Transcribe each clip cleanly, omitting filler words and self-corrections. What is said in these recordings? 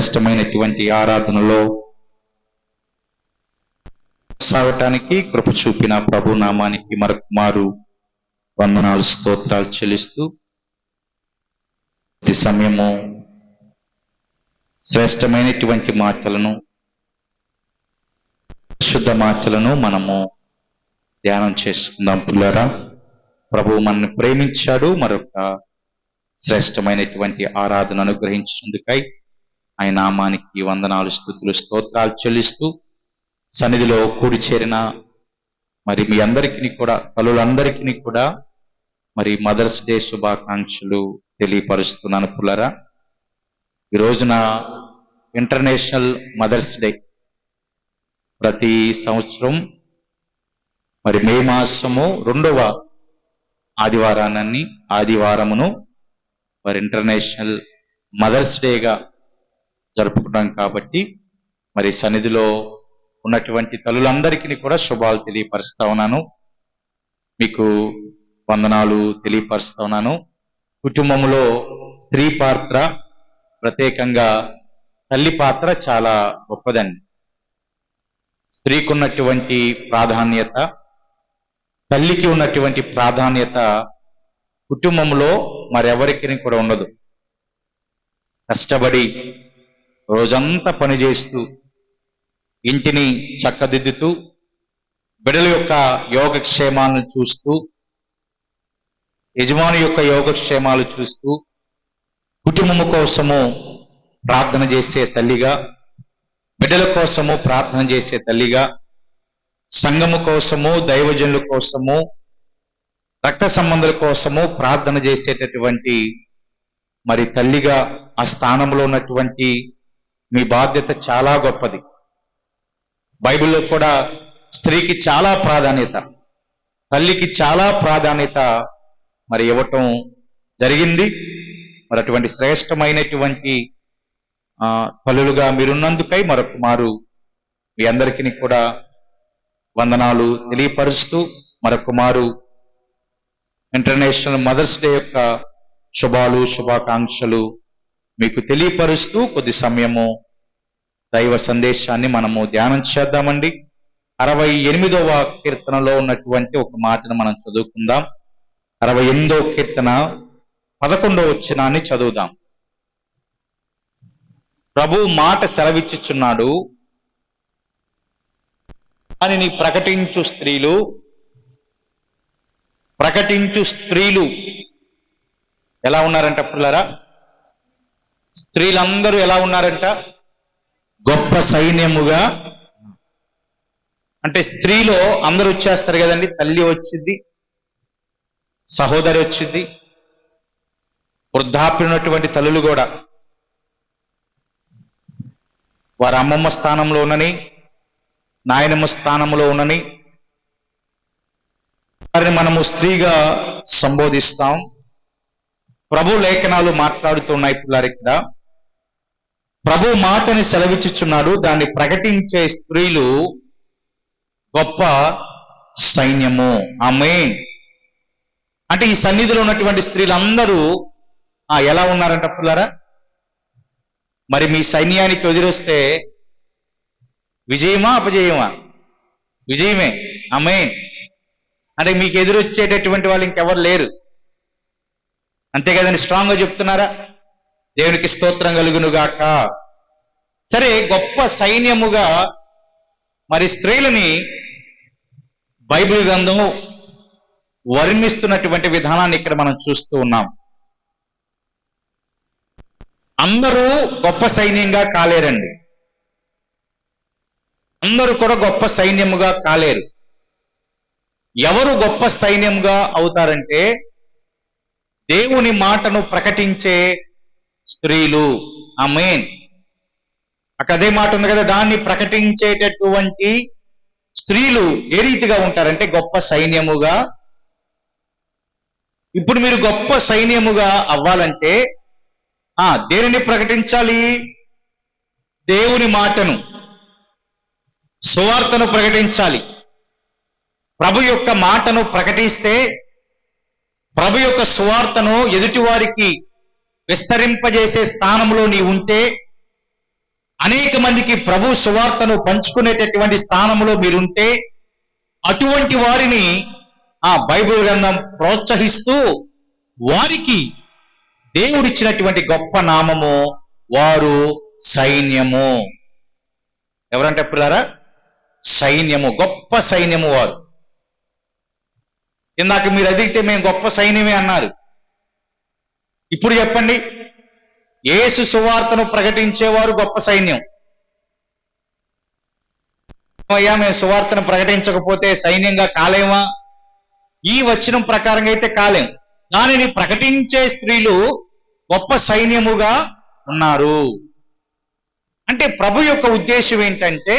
శ్రేష్టమైనటువంటి ఆరాధనలో సాగటానికి కృప చూపిన ప్రభు నామానికి మరొక మారు వందనాలు స్తోత్రాలు చెల్లిస్తూ ఈ సమయము శ్రేష్టమైనటువంటి మాటలను, శుద్ధ మాటలను మనము ధ్యానం చేసుకుందాం. పిల్లరా, ప్రభువు మనల్ని ప్రేమించాడు. మరొక శ్రేష్టమైనటువంటి ఆరాధన అనుగ్రహించినందుకై ఆయన నామానికి వందనాలు, స్తుతులు, స్తోత్రాలు చెల్లిస్తూ సన్నిధిలో కూడి చేరిన మరి మీ అందరికీ కూడా, తల్లులందరికీ కూడా మరి మదర్స్ డే శుభాకాంక్షలు తెలియపరుస్తున్నాను. పుల్లరా, ఈ రోజున ఇంటర్నేషనల్ మదర్స్ డే. ప్రతి సంవత్సరం మరి మే మాసము 2వ ఆదివారమును మరి ఇంటర్నేషనల్ మదర్స్ డేగా జరుపుకుంటాం. కాబట్టి మరి సన్నిధిలో ఉన్నటువంటి తల్లులందరికీ కూడా శుభాలు తెలియపరుస్తా ఉన్నాను, మీకు వందనాలు తెలియపరుస్తా ఉన్నాను. కుటుంబంలో స్త్రీ పాత్ర, ప్రత్యేకంగా తల్లి పాత్ర చాలా గొప్పదండి. స్త్రీకి ఉన్నటువంటి ప్రాధాన్యత, తల్లికి ఉన్నటువంటి ప్రాధాన్యత కుటుంబంలో మరెవరికి కూడా ఉండదు. కష్టపడి రోజంతా పనిచేస్తూ ఇంటిని చక్కదిద్దుతూ బిడ్డల యొక్క యోగక్షేమాలను చూస్తూ, యజమాని యొక్క యోగక్షేమాలు చూస్తూ కుటుంబము కోసము ప్రార్థన చేసే తల్లిగా, బిడ్డల కోసము ప్రార్థన చేసే తల్లిగా, సంఘము కోసము, దైవజనుల కోసము, రక్త సంబంధుల కోసము ప్రార్థన చేసేటటువంటి మరి తల్లిగా ఆ స్థానంలో ఉన్నటువంటి మీ బాధ్యత చాలా గొప్పది. బైబిల్లో కూడా స్త్రీకి చాలా ప్రాధాన్యత, తల్లికి చాలా ప్రాధాన్యత మరి ఇవ్వటం జరిగింది. మరి అటువంటి శ్రేష్టమైనటువంటి తల్లులుగా మీరున్నందుకై మరొక మారు మీ అందరికీ కూడా వందనాలు తెలియపరుస్తూ, మరొక మారు ఇంటర్నేషనల్ మదర్స్ డే యొక్క శుభాలు, శుభాకాంక్షలు మీకు తెలియపరుస్తూ కొద్ది సమయము దైవ సందేశాన్ని మనము ధ్యానం చేద్దామండి. 68వ కీర్తనలో ఉన్నటువంటి ఒక మాటను మనం చదువుకుందాం. 68వ కీర్తన 11వ వచనాన్ని చదువుదాం. ప్రభు మాట సెలవిచ్చుచున్నాడు, దానిని ప్రకటించు స్త్రీలు ఎలా ఉన్నారంట పిల్లరా? స్త్రీలందరూ ఎలా ఉన్నారంట? గొప్ప సైన్యముగా. అంటే స్త్రీలో అందరూ వచ్చేస్తారు కదండి. తల్లి వచ్చింది, సహోదరి వచ్చింది, వృద్ధాప్యున్నటువంటి తల్లులు కూడా వారి అమ్మమ్మ స్థానంలో ఉన్నని, నాయనమ్మ స్థానంలో ఉన్నని వారిని మనము స్త్రీగా సంబోధిస్తాం. ప్రభు లేఖనాలు మాట్లాడుతున్నాయి పిల్లలు. ఇక్కడ ప్రభు మాటని సెలవిచ్చుచున్నాడు, దాన్ని ప్రకటించే స్త్రీలు గొప్ప సైన్యము. ఆమేన్. అంటే ఈ సన్నిధిలో ఉన్నటువంటి స్త్రీలందరూ ఎలా ఉన్నారంట పిల్లరా? మరి మీ సైన్యానికి ఎదురొస్తే విజయమా అపజయమా? విజయమే. ఆమేన్. అంటే మీకు ఎదురొచ్చేటటువంటి వాళ్ళు ఇంకెవరు లేరు, అంతే కదండి. స్ట్రాంగ్ గా చెప్తున్నారా? దేవునికి స్తోత్రం కలుగునుగాక. సరే, గొప్ప సైన్యముగా మరి స్త్రీలని బైబిల్ గ్రంథం వర్ణిస్తున్నటువంటి విధానాన్ని ఇక్కడ మనం చూస్తూ ఉన్నాం. అందరూ గొప్ప సైన్యంగా కాలేరండి, అందరూ కూడా గొప్ప సైన్యముగా కాలేరు. ఎవరు గొప్ప సైన్యంగా అవుతారంటే దేవుని మాటను ప్రకటించే స్త్రీలు. ఆమేన్. అదే మాట ఉంది కదా, దాన్ని ప్రకటించేటటువంటి స్త్రీలు ఏ రీతిగా ఉంటారంటే గొప్ప సైన్యముగా. ఇప్పుడు మీరు గొప్ప సైన్యముగా అవ్వాలంటే దేనిని ప్రకటించాలి? దేవుని మాటను, సువార్తను ప్రకటించాలి. ప్రభు యొక్క మాటను ప్రకటిస్తే, ప్రభు యొక్క సువార్తను ఎదుటి వారికి విస్తరింపజేసే స్థానంలో నీ ఉంటే అనేక మందికి ప్రభు సువార్తను పంచుకునేటటువంటి స్థానంలో మీరుంటే అటువంటి వారిని ఆ బైబిల్ గ్రంథం ప్రోత్సహిస్తూ వారికి దేవుడిచ్చినటువంటి గొప్ప నామము వారు సైన్యము. ఎవరంటే పిల్లారా? సైన్యము, గొప్ప సైన్యము వారు. ఇందాక మీరు అడిగితే మేము గొప్ప సైన్యమే అన్నారు. ఇప్పుడు చెప్పండి, యేసు సువార్తను ప్రకటించేవారు గొప్ప సైన్యం. అయ్యా మేము సువార్తను ప్రకటించకపోతే సైన్యంగా కాలేమా? ఈ వచనం ప్రకారంగా అయితే కాలేం. దానిని ప్రకటించే స్త్రీలు గొప్ప సైన్యముగా ఉన్నారు. అంటే ప్రభు యొక్క ఉద్దేశం ఏంటంటే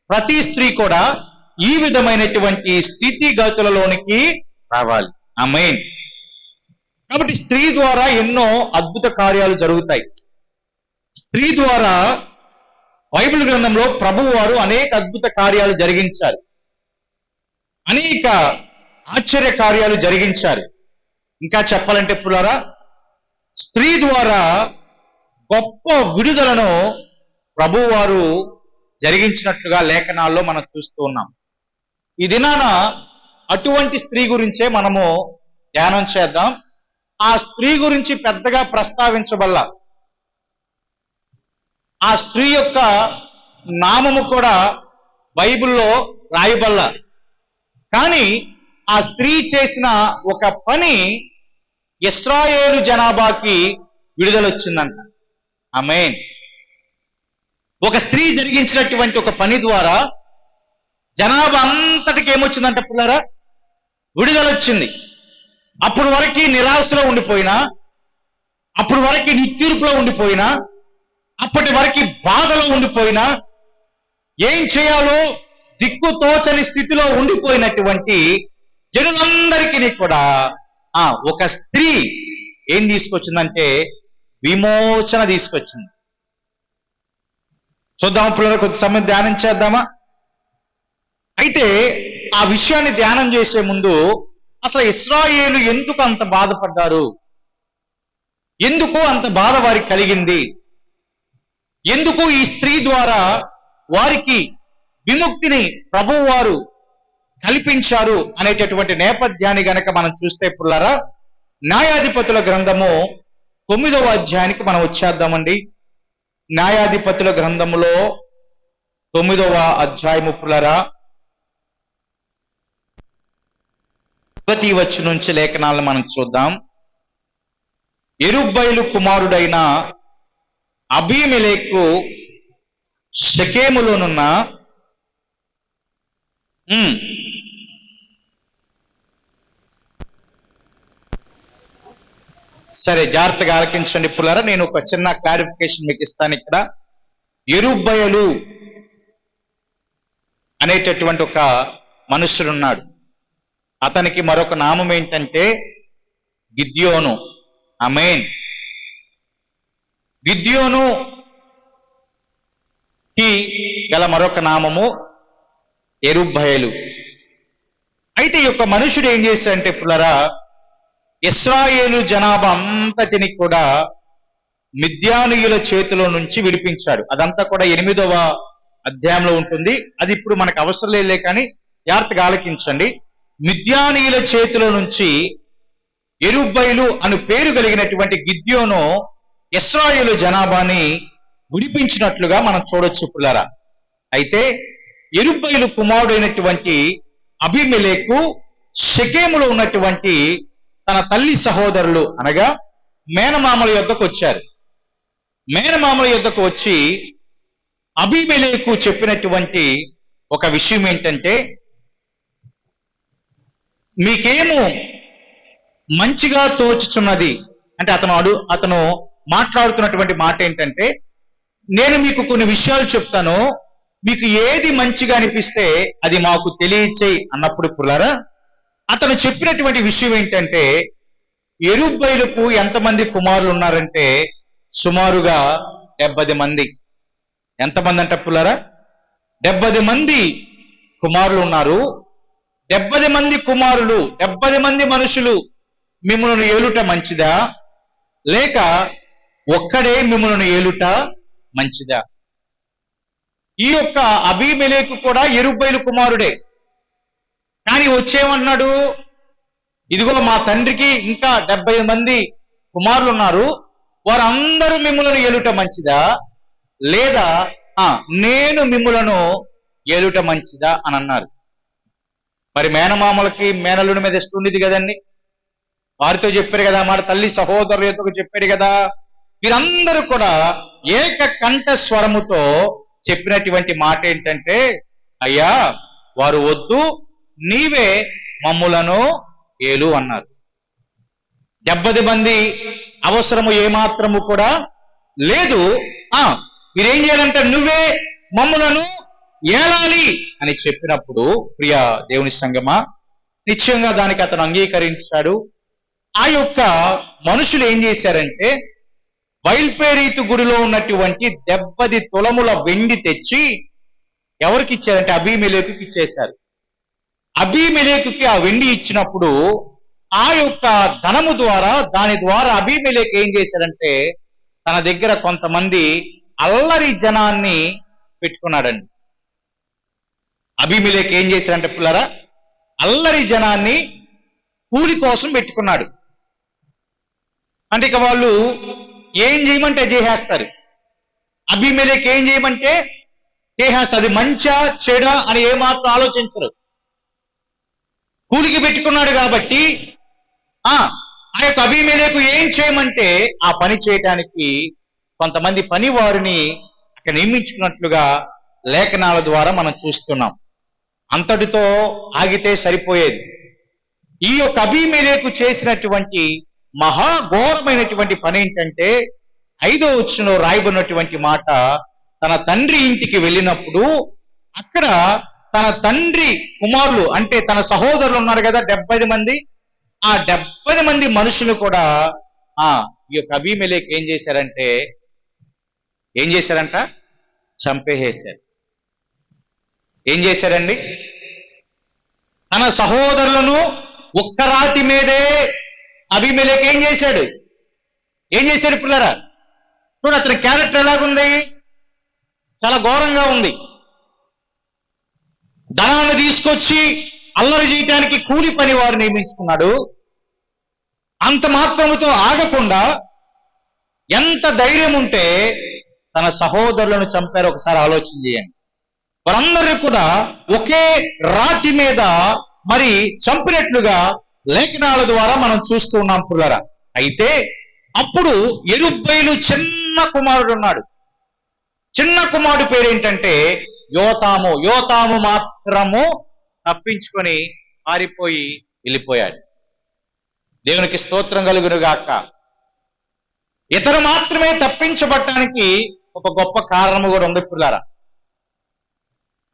ప్రతి స్త్రీ కూడా ఈ విధమైనటువంటి స్థితిగతులలోనికి రావాలి. ఆమేన్. కాబట్టి స్త్రీ ద్వారా ఎన్నో అద్భుత కార్యాలు జరుగుతాయి. స్త్రీ ద్వారా బైబిల్ గ్రంథంలో ప్రభువు వారు అనేక అద్భుత కార్యాలు జరిగించారు, అనేక ఆశ్చర్య కార్యాలు జరిగించారు. ఇంకా చెప్పాలంటే పులారా, స్త్రీ ద్వారా గొప్ప విడుదలను ప్రభువు వారు జరిగించినట్లుగా లేఖనాల్లో మనం చూస్తూ ఉన్నాం. ఈ దినాన అటువంటి స్త్రీ గురించే మనము ధ్యానం చేద్దాం. ఆ స్త్రీ గురించి పెద్దగా ప్రస్తావించబల్ల, ఆ స్త్రీ యొక్క నామము కూడా బైబిల్లో రాయబల్ల. కానీ ఆ స్త్రీ చేసిన ఒక పని ఇశ్రాయేలు జనాభాకి విడుదలొచ్చిందంట. ఆమేన్. ఒక స్త్రీ జరిగించినటువంటి ఒక పని ద్వారా జనాభా అంతటికి ఏమొచ్చిందంట పిల్లరా? విడుదలొచ్చింది. అప్పుడు వరకు నిరాశలో ఉండిపోయినా, అప్పుడు వరకు నిట్టూర్పులో ఉండిపోయినా, అప్పటి వరకు బాధలో ఉండిపోయినా, ఏం చేయాలో దిక్కుతోచని స్థితిలో ఉండిపోయినటువంటి జనులందరికీ కూడా ఒక స్త్రీ ఏం తీసుకొచ్చిందంటే విమోచన తీసుకొచ్చింది. చూద్దాం పిల్లలు, కొద్ది సమయం ధ్యానం చేద్దామా? అయితే ఆ విషయాన్ని ధ్యానం చేసే ముందు అసలు ఇశ్రాయేలు ఎందుకు అంత బాధపడ్డారు? ఎందుకు అంత బాధ వారికి కలిగింది? ఎందుకు ఈ స్త్రీ ద్వారా వారికి విముక్తిని ప్రభువు వారు కల్పించారు అనేటటువంటి నేపథ్యాన్ని గనక మనం చూస్తే పుల్లారా, న్యాయాధిపతుల గ్రంథము 9వ అధ్యాయానికి మనం వచ్చేద్దామండి. న్యాయాధిపతుల గ్రంథములో 9వ అధ్యాయము పుల్లారా, 1వ వచనం నుంచి లేఖనాలను మనం చూద్దాం. యెరుబ్బయలు కుమారుడైన అబీమెలెకు షెకెములోనున్న సరే జాగ్రత్తగా ఆలకించండి పుల్లారా, నేను ఒక చిన్న క్లారిఫికేషన్ మీకు ఇస్తాను. ఇక్కడ యెరుబ్బయలు అనేటటువంటి ఒక మనుష్యుడున్నాడు. అతనికి మరొక నామం ఏంటంటే గిద్యోను. ఆమేన్. గిద్యోను కి గల మరొక నామము యెరుబ్బయలు. అయితే ఈ యొక్క మనుషుడు ఏం చేశాడంటే పుల్లారా, ఇశ్రాయేలు జనాభా అంతటిని కూడా మిద్యానీయుల చేతిలో నుంచి విడిపించాడు. అదంతా కూడా 8వ అధ్యాయంలో ఉంటుంది. అది ఇప్పుడు మనకు అవసరం లేదులే, కానీ జాగ్రత్తగా ఆలకించండి. మిద్యానీయుల చేతిలో నుంచి యెరుబ్బయలు అను పేరు కలిగినటువంటి గిద్యోను ఇశ్రాయేలు జనాభాని విడిపించినట్లుగా మనం చూడొచ్చు పుల్లారా. అయితే యెరుబ్బయలు కుమారుడైనటువంటి అబీమెలెకు షెకెములో ఉన్నటువంటి తన తల్లి సహోదరులు అనగా మేనమామల యొద్దకు వచ్చారు. మేనమామల యొద్దకు వచ్చి అబీమెలెకు చెప్పినటువంటి ఒక విషయం ఏంటంటే, మీకేమో మంచిగా తోచుచున్నది అంటే అతను మాట్లాడుతున్నటువంటి మాట ఏంటంటే, నేను మీకు కొన్ని విషయాలు చెప్తాను, మీకు ఏది మంచిగా అనిపిస్తే అది మాకు తెలియచేయి అన్నప్పుడు పుల్లారా, అతను చెప్పినటువంటి విషయం ఏంటంటే, యెరుబ్బయలుకు ఎంతమంది కుమారులు ఉన్నారంటే సుమారుగా 70 మంది. ఎంతమంది అంట పుల్లారా? 70 మంది కుమారులు ఉన్నారు. 70 మంది కుమారులు, 70 మంది మనుషులు మిమ్మల్ని ఏలుట మంచిదా, లేక ఒక్కడే మిమ్మల్ని ఏలుట మంచిదా? ఈ యొక్క అబీమెలెకు కూడా యెరుబ్బయలు కుమారుడే. కానీ వచ్చేమన్నాడు, ఇదిగో మా తండ్రికి ఇంకా 70 మంది కుమారులు ఉన్నారు, వారందరూ మిమ్ములను ఏలుట మంచిదా, లేదా నేను మిమ్ములను ఏలుట మంచిదా అని అన్నారు. మరి మేనమామలకి మేనల్లుడి మీద ఇష్టం ఉండేది కదండి. వారితో చెప్పారు కదా మాట, తల్లి సహోదరులతో చెప్పాడు కదా. వీరందరూ కూడా ఏక కంఠ స్వరముతో చెప్పినటువంటి మాట ఏంటంటే, అయ్యా వారు వద్దు, నీవే మమ్ములను ఏలు అన్నారు. 70 మంది అవసరము ఏమాత్రము కూడా లేదు. మీరేం చేయాలంటే నువ్వే మమ్ములను ఏలాలి అని చెప్పినప్పుడు, ప్రియ దేవుని సంగమా, నిశ్చయంగా దానికి అతను అంగీకరించాడు. ఆ యొక్క మనుషులు ఏం చేశారంటే, బయల్పేరీతు గుడిలో ఉన్నటువంటి 70 తులముల వెండి తెచ్చి ఎవరికి ఇచ్చారంటే అబీమెలెకుకి ఇచ్చేశారు. అబీమెలెకుకి ఆ వెండి ఇచ్చినప్పుడు ఆ యొక్క ధనము ద్వారా, దాని ద్వారా అబీమెలెకు ఏం చేశాడంటే తన దగ్గర కొంతమంది అల్లరి జనాన్ని పెట్టుకున్నాడండి. అబీమెలెకు ఏం చేశాడంటే పిల్లరా, అల్లరి జనాన్ని కూలి కోసం పెట్టుకున్నాడు. అంటే ఇక వాళ్ళు ఏం చేయమంటే చేసేస్తారు. అబీమెలెకు ఏం చేయమంటే చేసేస్తారు. అది మంచా చెడా అని ఏమాత్రం ఆలోచించరు. కూలికి పెట్టుకున్నాడు కాబట్టి ఆ యొక్క అబీమెలెకు ఏం చేయమంటే ఆ పని చేయటానికి కొంతమంది పని వారిని అక్కడ నియమించుకున్నట్లుగా లేఖనాల ద్వారా మనం చూస్తున్నాం. అంతటితో ఆగితే సరిపోయేది. ఈ యొక్క అబీమెలెకు చేసినటువంటి మహాఘోరమైనటువంటి పని ఏంటంటే 5వ వచనంలో రాయబడినటువంటి మాట, తన తండ్రి ఇంటికి వెళ్ళినప్పుడు అక్కడ తన తండ్రి కుమారులు అంటే తన సహోదరులు ఉన్నారు కదా 70 మంది, ఆ 70 మంది మనుషులు కూడా ఈ యొక్క అబీమెలెకు ఏం చేశారంట చంపేసేశారు. ఏం చేశారండి, తన సహోదరులను ఒక్క రాతి మీదే అబీమెలెకు ఏం చేశాడు పిల్లరా? చూడు అతని క్యారెక్టర్ ఎలాగుంది, చాలా ఘోరంగా ఉంది. ధనాన్ని తీసుకొచ్చి అల్లరి చేయడానికి కూలి పని వారు నియమించుకున్నాడు. అంత మాత్రముతో ఆగకుండా ఎంత ధైర్యం ఉంటే తన సహోదరులను చంపారో ఒకసారి ఆలోచన చేయండి. వారందరూ కూడా ఒకే రాతి మీద మరి చంపినట్లుగా లేఖనాల ద్వారా మనం చూస్తూ ఉన్నాం పుల్లరా. అయితే అప్పుడు యెరుబ్బయలు చిన్న కుమారుడు ఉన్నాడు. చిన్న కుమారుడు పేరేంటంటే యోతాము. యోతాము మాత్రము తప్పించుకొని పారిపోయి వెళ్ళిపోయాడు. దేవునికి స్తోత్రం కలుగును గాక. ఇతరు మాత్రమే తప్పించబడటానికి ఒక గొప్ప కారణము కూడా ఉంది పుల్లారా.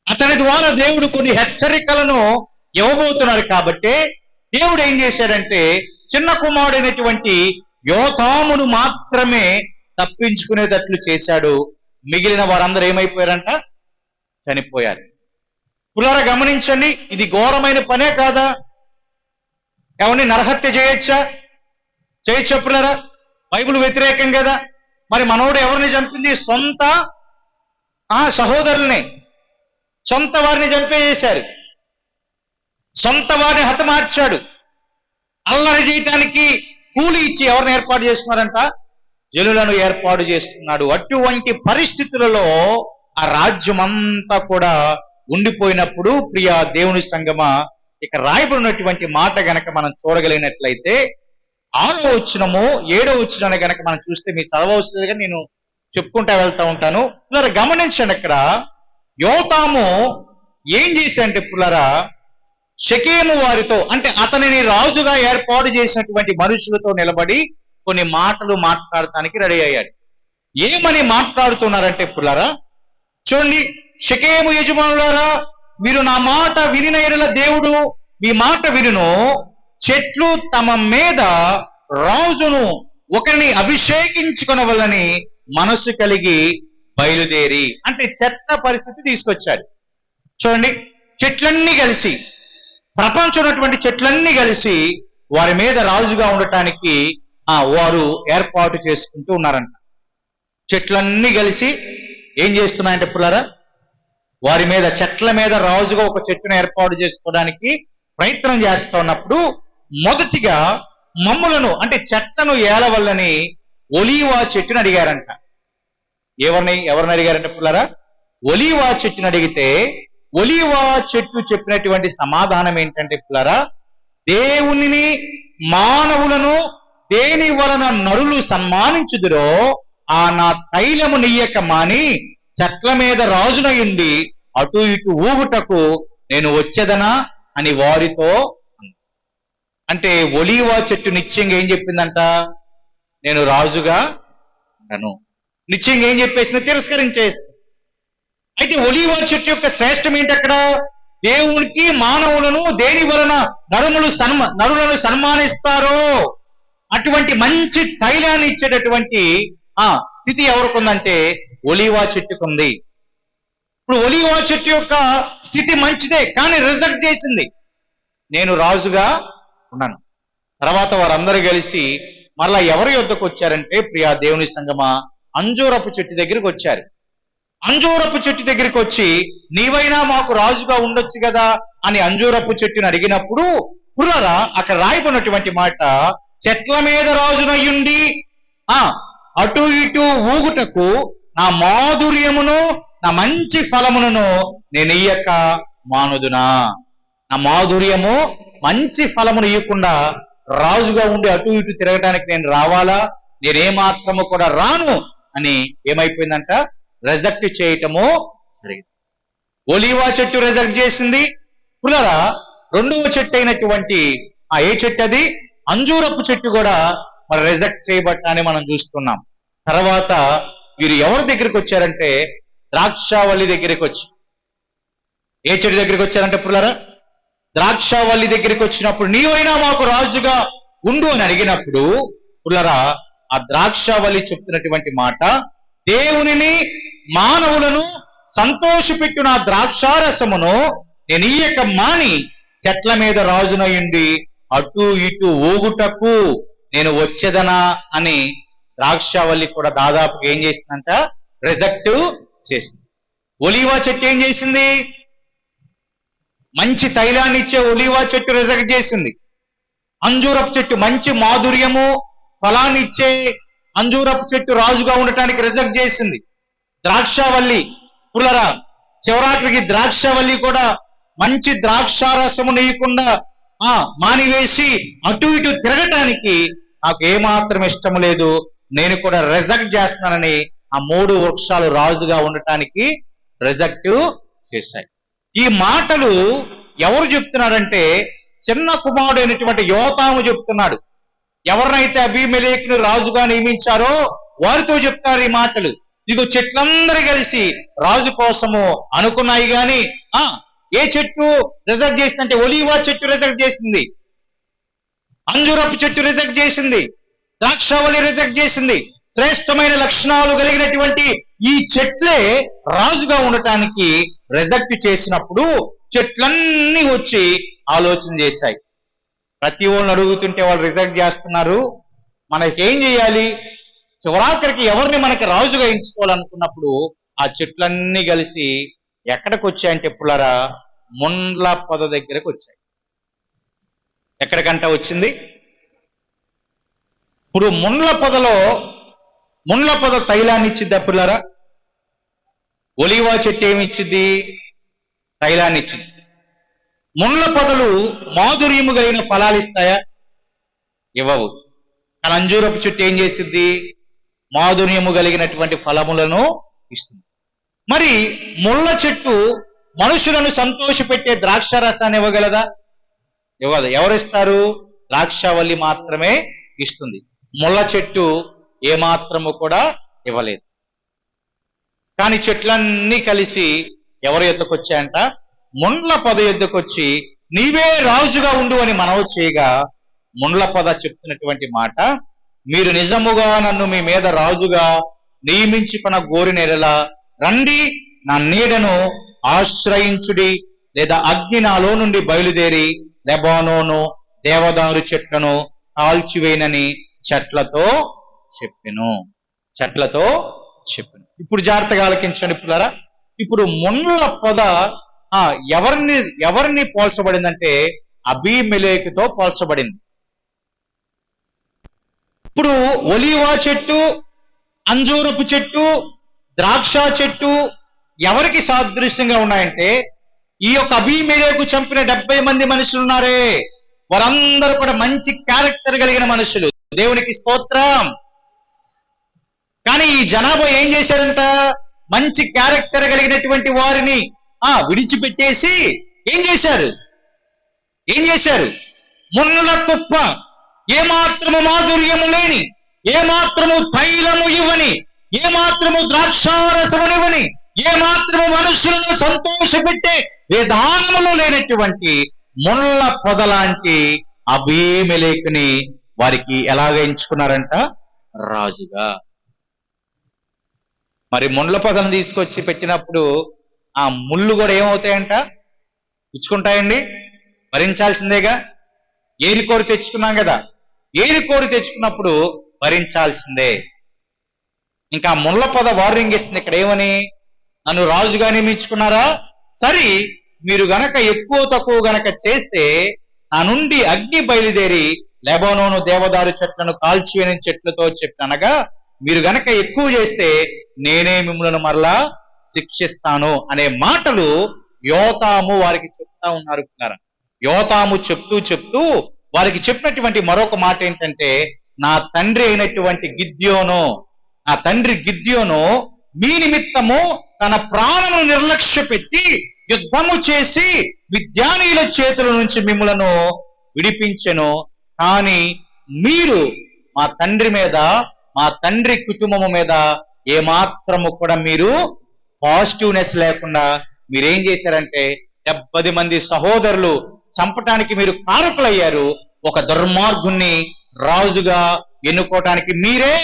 అతని ద్వారా దేవుడు కొన్ని హెచ్చరికలను ఇవ్వబోతున్నాడు. కాబట్టి దేవుడు ఏం చేశాడంటే చిన్న కుమారుడైనటువంటి యోతామును మాత్రమే తప్పించుకునేటట్లు చేశాడు. మిగిలిన వారందరూ ఏమైపోయారంట, చనిపోయారు. పుల్లారా గమనించండి, ఇది ఘోరమైన పనే కాదా? ఎవరిని నరహత్య చేయొచ్చా పుల్లారా? బైబిల్ వ్యతిరేకం కదా. మరి మనోడు ఎవరిని చంపింది? సొంత సహోదరుల్ని, సొంత వారిని చంపేశారు. సొంత వారిని హతమార్చాడు. అల్లరి చేయటానికి కూలి ఇచ్చి ఎవరిని ఏర్పాటు చేసుకున్నారంట? జనులను ఏర్పాటు చేస్తున్నాడు. అటువంటి పరిస్థితులలో ఆ రాజ్యం అంతా కూడా ఉండిపోయినప్పుడు ప్రియ దేవుని సంగమా, ఇక రాయబడినటువంటి మాట గనక మనం చూడగలిగినట్లయితే 6వ వచనము 7వ వచనాన్ని గనక మనం చూస్తే, మీరు చదవవలసిందిగా నేను చెప్పుకుంటా వెళ్తా ఉంటాను. పుల్లరా గమనించండి, అక్కడ యోతాము ఏం చేశాడంటే పుల్లరా, షెకెము వారితో అంటే అతనిని రాజుగా ఏర్పాటు చేసినటువంటి మనుషులతో నిలబడి కొన్ని మాటలు మాట్లాడటానికి రెడీ అయ్యాడు. ఏమని మాట్లాడుతున్నారంటే పుల్లరా చూడండి, షెకెము యజమానులారా, మీరు నా మాట వినిన యెడల దేవుడు మీ మాట వినును. చెట్లు తమ మీద రాజును ఒకరిని అభిషేకించుకొనవలని మనసు కలిగి బయలుదేరి, అంటే చెత్త పరిస్థితి తీసుకొచ్చాడు. చూడండి, చెట్లన్నీ కలిసి, ప్రపంచం ఉన్నటువంటి చెట్లన్నీ కలిసి వారి మీద రాజుగా ఉండటానికి వారు ఏర్పాటు చేసుకుంటూ ఉన్నారంట. చెట్లన్నీ కలిసి ఏం చేస్తున్నాయంటే పుల్లారా, వారి మీద చెట్ల మీద రాజుగా ఒక చెట్టును ఏర్పాటు చేసుకోవడానికి ప్రయత్నం చేస్తా ఉన్నప్పుడు మొదటిగా మమ్ములను అంటే చెట్లను ఏలవల్లని ఒలీవా చెట్టును అడిగారంట. ఎవరిని అడిగారంటే పిల్లరా? ఒలీవా చెట్టును అడిగితే ఒలీవా చెట్టు చెప్పినటువంటి సమాధానం ఏంటంటే పిల్లరా, దేవునిని మానవులను దేని వలన నరులు సన్మానించుదురో ఆ నా తైలము నెయ్యక మాని చెట్ల మీద రాజునయుండి అటు ఇటు ఊగుటకు నేను వచ్చేదనా అని వారితో. అంటే ఒలీవా చెట్టు నిత్యంగా ఏం చెప్పిందంట? నేను రాజుగా ఉండను. నిత్యంగా ఏం చెప్పేసింది? తిరస్కరించేసి. అయితే ఒలీవా చెట్టు యొక్క శ్రేష్టం ఏంటి అక్కడ? దేవునికి మానవులను దేని వలన నరులను సన్మానిస్తారో అటువంటి మంచి తైలాన్ని ఇచ్చేటటువంటి స్థితి ఎవరికి ఉందంటే ఒలీవా చెట్టుకుంది. ఇప్పుడు ఒలీవా చెట్టు యొక్క స్థితి మంచిదే, కానీ రిజెక్ట్ చేసింది. నేను రాజుగా ఉన్నాను. తర్వాత వారందరూ కలిసి మరలా ఎవరి యొద్దకు వచ్చారంటే, ప్రియా దేవుని సంగమా, అంజూరపు చెట్టు దగ్గరికి వచ్చారు. అంజూరపు చెట్టు దగ్గరికి వచ్చి నీవైనా మాకు రాజుగా ఉండొచ్చు కదా అని అంజూరపు చెట్టుని అడిగినప్పుడు పుర్రరా అక్కడ రాయబడినటువంటి మాట, చెట్ల మీద రాజునయ్యుండి అటు ఇటు ఊగుటకు నా మాధుర్యమును నా మంచి ఫలములను నేను ఇయ్యక మానుదునా. నా మాధుర్యము మంచి ఫలమును ఇయ్యకుండా రాజుగా ఉండి అటు ఇటు తిరగటానికి నేను రావాలా? నేనేమాత్రము కూడా రాను అని ఏమైపోయిందంట? రిజెక్ట్ చేయటము జరిగింది. ఒలీవా చెట్టు రిజెక్ట్ చేసింది. పులరా రెండవ చెట్టు అయినటువంటి ఏ చెట్టు అది? అంజూరపు చెట్టు కూడా మరి రిజెక్ట్ చేయబట్టాన్ని మనం చూస్తున్నాం. తర్వాత వీరు ఎవరి దగ్గరికి వచ్చారంటే ద్రాక్షావల్లి దగ్గరికి వచ్చి. ఏ చెట్టు దగ్గరికి వచ్చారంటే పులరా? ద్రాక్షావల్లి దగ్గరికి వచ్చినప్పుడు నీవైనా మాకు రాజుగా ఉండు అని అడిగినప్పుడు పులరా ఆ ద్రాక్షావల్లి చెప్తున్నటువంటి మాట, దేవునిని మానవులను సంతోషపెట్టిన ద్రాక్షారసమును నేను ఇయ్యక మాని చెట్ల మీద రాజునయుండి అటు ఇటు ఊగుటకు నేను వచ్చేదనా అని ద్రాక్షావల్లి కూడా దాదాపుగా ఏం చేసిందంట? రిజెక్ట్ చేసింది. ఒలీవా చెట్టు ఏం చేసింది? మంచి తైలాన్ని ఇచ్చే ఒలీవా చెట్టు రిజెక్ట్ చేసింది. అంజూరపు చెట్టు మంచి మాధుర్యము ఫలాన్ని ఇచ్చే అంజూరపు చెట్టు రాజుగా ఉండటానికి రిజెక్ట్ చేసింది. ద్రాక్షావల్లి పులరా చివరాఖరికి ద్రాక్షావల్లి కూడా మంచి ద్రాక్షారసము నీయకుండా మానివేసి అటు ఇటు తిరగటానికి నాకు ఏమాత్రం ఇష్టం లేదు, నేను కూడా రిజెక్ట్ చేస్తున్నానని ఆ 3 వృక్షాలు రాజుగా ఉండటానికి రిజెక్ట్ చేశాయి. ఈ మాటలు ఎవరు చెప్తున్నారంటే చిన్న కుమారుడు అయినటువంటి యోతాము చెప్తున్నాడు. ఎవరినైతే అబీమెలెకును రాజుగా నియమించారో వారితో చెప్తారు ఈ మాటలు. ఇదిగో చెట్లందరూ కలిసి రాజు కోసము అనుకున్నాయి గాని ఏ చెట్టు రిజెక్ట్ చేసిందంటే ఒలీవా చెట్టు రిజెక్ట్ చేసింది, అంజూరపు చెట్టు రిజెక్ట్ చేసింది, ద్రాక్షావళి రిజెక్ట్ చేసింది. శ్రేష్టమైన లక్షణాలు కలిగినటువంటి ఈ చెట్లే రాజుగా ఉండటానికి రిజెక్ట్ చేసినప్పుడు చెట్లన్నీ వచ్చి ఆలోచన చేశాయి. ప్రతి వాళ్ళని అడుగుతుంటే వాళ్ళు రిజెక్ట్ చేస్తున్నారు, మనకేం చేయాలి? చివరాఖరికి ఎవరిని మనకి రాజుగా ఎంచుకోవాలనుకున్నప్పుడు ఆ చెట్లన్నీ కలిసి ఎక్కడికి వచ్చాయంటే పుల్లరా ముండ్ల పొద దగ్గరకు వచ్చాయి. ఎక్కడికంట వచ్చింది? ఇప్పుడు ముండ్ల పొద తైలాన్ని ఇచ్చిద్దా పుల్లరా? ఒలీవా చెట్టు ఏమి ఇచ్చింది? తైలాన్ని ఇచ్చింది. ముండ్ల పొదలు మాధుర్యము కలిగిన ఫలాలు ఇస్తాయా? ఇవ్వవు. కానీ అంజూరపు చెట్టు ఏం చేసిద్ది? మాధుర్యము కలిగినటువంటి ఫలములను ఇస్తుంది. మరి ముళ్ళ చెట్టు మనుషులను సంతోషపెట్టే ద్రాక్షారసాన్ని ఇవ్వగలదా? ఇవ్వదు. ఎవరిస్తారు? ద్రాక్షావల్లి మాత్రమే ఇస్తుంది. ముళ్ళ చెట్టు ఏమాత్రము కూడా ఇవ్వలేదు. కానీ చెట్లన్నీ కలిసి ఎవరి యొద్దకు వచ్చాయంట? ముండ్ల పొద యొద్దకు వచ్చి నీవే రాజుగా ఉండు అని మనవి చేయగా ముండ్ల పొద చెప్తున్నటువంటి మాట, మీరు నిజముగా నన్ను మీ మీద రాజుగా నియమించుకున్న గోరినెడలా రండి, నా నీడను ఆశ్రయించుడి, లేదా అగ్ని నాలో నుండి బయలుదేరి లెబానోను దేవదారు చెట్లను కాల్చివేయనని చెట్లతో చెప్పెను. ఇప్పుడు జాగ్రత్తగా ఆలకించండి పిల్లరా. ఇప్పుడు ముండ్ల పొద ఎవరిని ఎవరిని పోల్చబడిందంటే అబీమెలెకుతో పోల్చబడింది. ఇప్పుడు ఒలీవా చెట్టు, అంజూరపు చెట్టు, ద్రాక్ష చెట్టు ఎవరికి సాదృశ్యంగా ఉన్నాయంటే ఈ యొక్క అబీమెలెకు చంపిన 70 మంది మనుషులు ఉన్నారే, వారందరూ కూడా మంచి క్యారెక్టర్ కలిగిన మనుషులు. దేవునికి స్తోత్రం. కానీ ఈ జనాభా ఏం చేశారంట? మంచి క్యారెక్టర్ కలిగినటువంటి వారిని విడిచిపెట్టేసి ఏం చేశారు? ముళ్ళ తుప్ప, ఏమాత్రము మాధుర్యము లేని, ఏమాత్రము తైలము ఇవ్వని, ఏమాత్రము ద్రాక్షారసమునివ్వని, ఏమాత్రము మనుషులను సంతోషపెట్టే విధానములు లేనటువంటి ముళ్ళ పొదలాంటి అబీమెలెకుని వారికి ఎలాగ ఎంచుకున్నారంట? రాజుగా. మరి ముళ్ళ పొదను తీసుకొచ్చి పెట్టినప్పుడు ఆ ముళ్ళు కూడా ఏమవుతాయంట? ఇచ్చుకుంటాయండి, భరించాల్సిందేగా. ఏరికోరి తెచ్చుకున్నాం కదా, ఏరికోరి తెచ్చుకున్నప్పుడు భరించాల్సిందే. ఇంకా ముళ్ళ పొద వార్నింగ్ ఇస్తుంది ఇక్కడ ఏమని? నన్ను రాజుగా నియమించుకున్నారా, సరి మీరు గనక ఎక్కువ తక్కువ గనక చేస్తే నా నుండి అగ్ని బయలుదేరి లెబానోను దేవదారు చెట్లను కాల్చివేని చెట్లతో చెప్పనగా మీరు గనక ఎక్కువ చేస్తే నేనే మిమ్మల్ని మరలా శిక్షిస్తాను అనే మాటలు యోతాము వారికి చెప్తా ఉన్నారు. యోతాము చెప్తూ వారికి చెప్పినటువంటి మరొక మాట ఏంటంటే, నా తండ్రి అయినటువంటి గిద్యోను మీ నిమిత్తము తన ప్రాణమును నిర్లక్ష్య పెట్టి యుద్ధము చేసి మిద్యానీయుల చేతుల నుంచి మిమ్మలను విడిపించెను. కానీ మీరు మా తండ్రి మీద, మా తండ్రి కుటుంబము మీద ఏమాత్రము కూడా మీరు పాజిటివ్నెస్ లేకుండా మీరేం చేశారంటే 70 మంది సహోదరులు చంపటానికి మీరు కారకులయ్యారు. ఒక దుర్మార్గుణ్ణి రాజుగా ఎన్నుకోవటానికి మీరే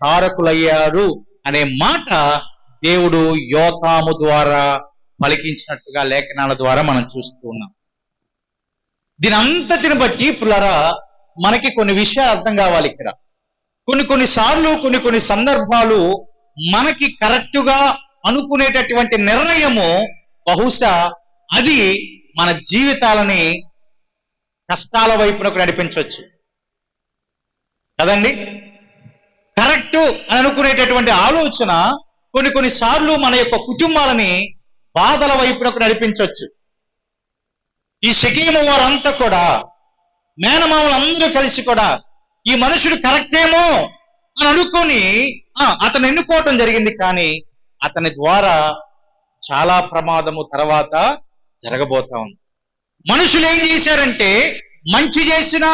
కారకులయ్యారు అనే మాట దేవుడు యోతాము ద్వారా పలికించినట్టుగా లేఖనాల ద్వారా మనం చూస్తూ ఉన్నాం. దీని అంతటిని బట్టి పుల్లరా మనకి కొన్ని విషయాలు అర్థం కావాలి. ఇక్కడ కొన్నిసార్లు కొన్ని సందర్భాలు మనకి కరెక్టుగా అనుకునేటటువంటి నిర్ణయము బహుశా అది మన జీవితాలని కష్టాల వైపునకు నడిపించవచ్చు కదండి. కరెక్టు అని అనుకునేటటువంటి ఆలోచన కొన్నిసార్లు మన యొక్క కుటుంబాలని బాధల వైపునకు నడిపించవచ్చు. ఈ షెకెము వారంతా కూడా, మేనమామలందరూ కలిసి కూడా ఈ మనుషుడు కరెక్టేమో అని అనుకొని అతను ఎన్నుకోవటం జరిగింది. కానీ అతని ద్వారా చాలా ప్రమాదము తర్వాత జరగబోతా ఉంది. మనుషులు ఏం చేశారంటే మంచి చేసిన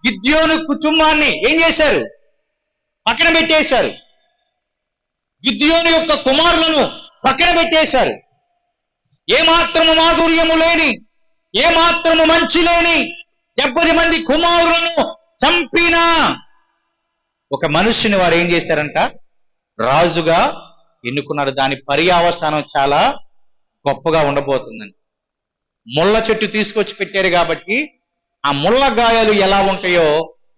గిద్యోను కుటుంబాన్ని ఏం చేశారు? పక్కన పెట్టేశారు. గిద్యోను యొక్క కుమారులను పక్కన పెట్టేశారు. ఏమాత్రము మాధుర్యము లేని, ఏమాత్రము మంచి లేని 70 మంది కుమారులను చంపిన ఒక మనుషుని వారు ఏం చేశారంట? రాజుగా ఎన్నుకున్నారు. దాని పర్యావసానం చాలా గొప్పగా ఉండబోతుందండి. ముళ్ళ చెట్టు తీసుకొచ్చి పెట్టారు కాబట్టి ఆ ముళ్ళ గాయాలు ఎలా ఉంటాయో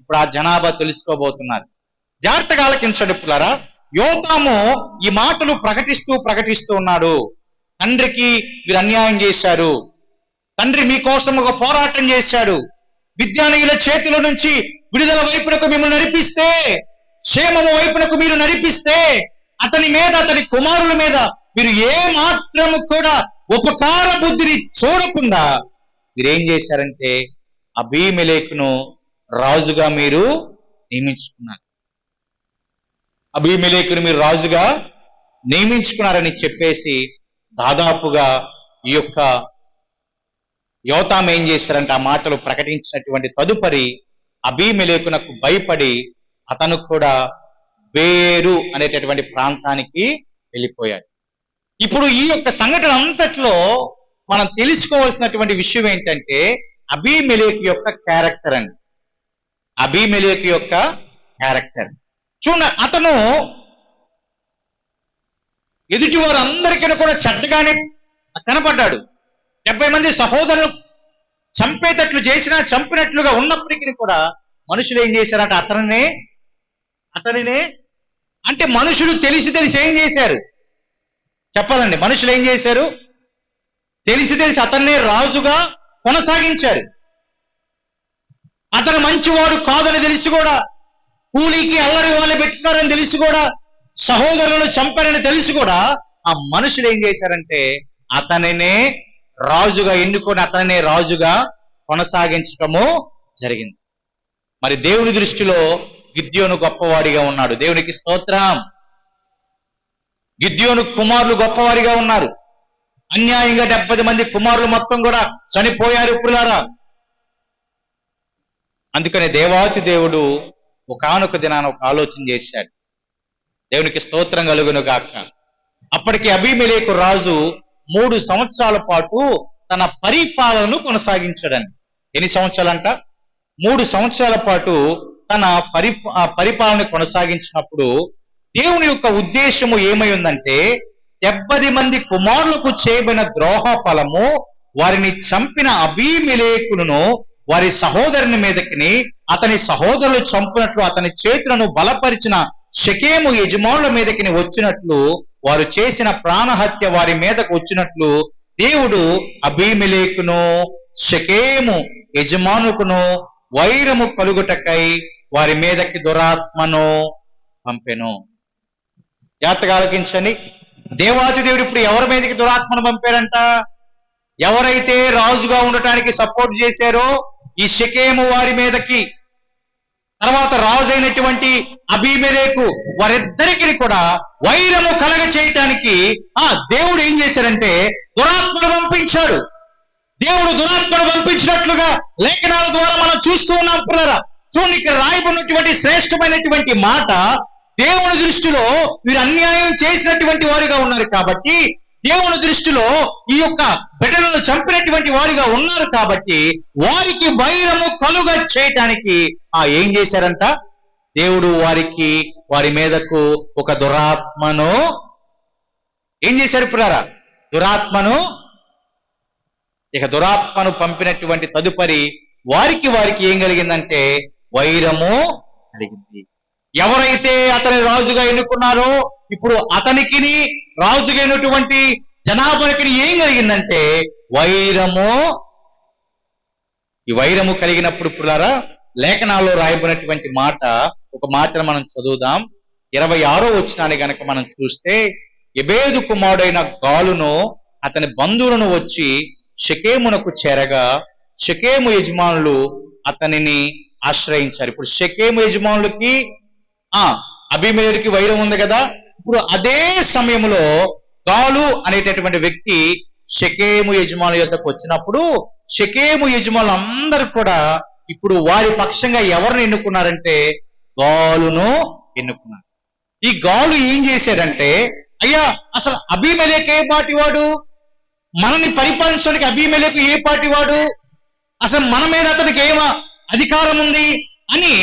ఇప్పుడు ఆ జనాభా తెలుసుకోబోతున్నారు. జాగ్రత్తగా ఆలకించండి పిల్లరా. యోతాము ఈ మాటలు ప్రకటిస్తూ ఉన్నాడు. తండ్రికి మీరు అన్యాయం చేశారు, తండ్రి మీకోసం ఒక పోరాటం చేశాడు, విద్యానీయుల చేతుల నుంచి విడుదల వైపునకు మిమ్మల్ని నడిపిస్తే, క్షేమము వైపునకు మీరు నడిపిస్తే, అతని మీద, అతని కుమారుల మీద మీరు ఏ మాత్రము కూడా ఉపకార బుద్ధిని చూడకుండా మీరేం చేశారంటే అబీమెలెకును రాజుగా మీరు నియమించుకున్నారు. అబీమెలెకును మీరు రాజుగా నియమించుకున్నారని చెప్పేసి దాదాపుగా ఈ యొక్క యోతాము ఏం చేశారంటే ఆ మాటలు ప్రకటించినటువంటి తదుపరి అబీమెలెకునకు భయపడి అతను కూడా బేరు అనేటటువంటి ప్రాంతానికి వెళ్ళిపోయాడు. ఇప్పుడు ఈ యొక్క సంఘటన అంతట్లో మనం తెలుసుకోవాల్సినటువంటి విషయం ఏంటంటే అబీమెలెకు యొక్క క్యారెక్టర్ అండి. అబీమెలెకు యొక్క క్యారెక్టర్ చూడండి. అతను ఎదుటి వారందరికీ కూడా చెడ్డగానే కనపడ్డాడు. 70 మంది సహోదరులు చంపేటట్లు చేసినా, చంపినట్లుగా ఉన్నప్పటికీ కూడా మనుషులు ఏం చేశారంటే అతనినే అంటే మనుషులు తెలిసి ఏం చేశారు? చెప్పాలండి, మనుషులు ఏం చేశారు? తెలిసి అతన్నే రాజుగా కొనసాగించారు. అతను మంచివాడు కాదని తెలిసి కూడా, కూలీకి అల్లరి వాళ్ళు పెట్టుకున్నారని తెలిసి కూడా, సహోదరులను చంపారని తెలిసి కూడా ఆ మనుషులు ఏం చేశారంటే అతనినే రాజుగా ఎన్నుకొని అతనినే రాజుగా కొనసాగించటము జరిగింది. మరి దేవుని దృష్టిలో గిద్యోను గొప్పవాడిగా ఉన్నాడు. దేవునికి స్తోత్రం. గిద్యోను కుమారులు గొప్పవారిగా ఉన్నారు. అన్యాయంగా 70 మంది కుమారులు మొత్తం కూడా చనిపోయారు పురులారా. అందుకనే దేవాతి దేవుడు ఒకానొక దినాన ఒక ఆలోచన చేశాడు. దేవునికి స్తోత్రం కలుగును గాక. అప్పటికి అబీమెలెకు రాజు 3 సంవత్సరాల పాటు తన పరిపాలనను కొనసాగించాడని. ఎన్ని సంవత్సరాలంట? 3 సంవత్సరాల పాటు తన పరిపాలన కొనసాగించినప్పుడు దేవుని యొక్క ఉద్దేశము ఏమై ఉందంటే 70 మంది కుమారులకు చేయబడిన ద్రోహ ఫలము వారిని చంపిన అబీమెలెకును వారి సహోదరుని మీదకిని అతని సహోదరులు చంపినట్లు అతని చేతులను బలపరిచిన షెకెము యజమానుల మీదకి వచ్చినట్లు, వారు చేసిన ప్రాణహత్య వారి మీదకు వచ్చినట్లు దేవుడు అబీమెలెకును షెకెము యజమానుకును వైరము కలుగుటకై వారి మీదకి దురాత్మను పంపెను. జాగ్రత్తగా ఆలకించండి. దేవాతి దేవుడు ఇప్పుడు ఎవరి మీదకి దురాత్మను పంపారంట? ఎవరైతే రాజుగా ఉండటానికి సపోర్ట్ చేశారో ఈ షెకెము వారి మీదకి, తర్వాత రాజు అయినటువంటి అబీమెలెకు వారిద్దరికి కూడా వైరము కలగ చేయటానికి దేవుడు ఏం చేశారంటే దురాత్మను పంపించాడు. దేవుడు దురాత్మను పంపించినట్లుగా లేఖనాల ద్వారా మనం చూస్తూ ఉన్నాం పిల్లరా. చూడండి, ఇక్కడ రాయబడినటువంటి శ్రేష్టమైనటువంటి మాట, దేవుని దృష్టిలో వీరు అన్యాయం చేసినటువంటి వారిగా ఉన్నారు కాబట్టి, దేవుని దృష్టిలో ఈ యొక్క బిడ్డలను చంపినటువంటి వారిగా ఉన్నారు కాబట్టి వారికి వైరము కలుగ చేయటానికి ఏం చేశారంట? దేవుడు వారి మీదకు ఒక దురాత్మను ఏం చేశారు పిల్లారా? దురాత్మను. ఇక దురాత్మను పంపినటువంటి తదుపరి వారికి ఏం కలిగిందంటే వైరము కలిగింది. ఎవరైతే అతని రాజుగా ఎన్నుకున్నారో ఇప్పుడు అతనికి రాజుగా అయినటువంటి జనాభాకి ఏం కలిగిందంటే వైరము. ఈ వైరము కలిగినప్పుడు పిల్లారా లేఖనాల్లో రాయబడినటువంటి మాట, ఒక మాటను మనం చదువుదాం. 26వ వచనాన్ని గనక మనం చూస్తే, ఎబేదు కుమారుడైన గాలును అతని బంధువులను వచ్చి షెకెమునకు చేరగా షెకెము యజమానులు అతనిని ఆశ్రయించారు. ఇప్పుడు షెకెము యజమానులకి అబీమెలెకుకి వైరం ఉంది కదా. ఇప్పుడు అదే సమయంలో గాలు అనేటటువంటి వ్యక్తి షెకెము యజమానుల యొద్దకు వచ్చినప్పుడు షెకెము యజమానులు అందరూ కూడా ఇప్పుడు వారి పక్షంగా ఎవరిని ఎన్నుకున్నారంటే గాలును ఎన్నుకున్నారు. ఈ గాలు ఏం చేశాడంటే, అయ్యా అసలు అబీమెలెకు ఏ పార్టీ వాడు? మనని పరిపాలించడానికి అబీమెలెకు ఏ పార్టీ వాడు? అసలు మన మీద అతనికి ఏమా అధికారం ఉంది అని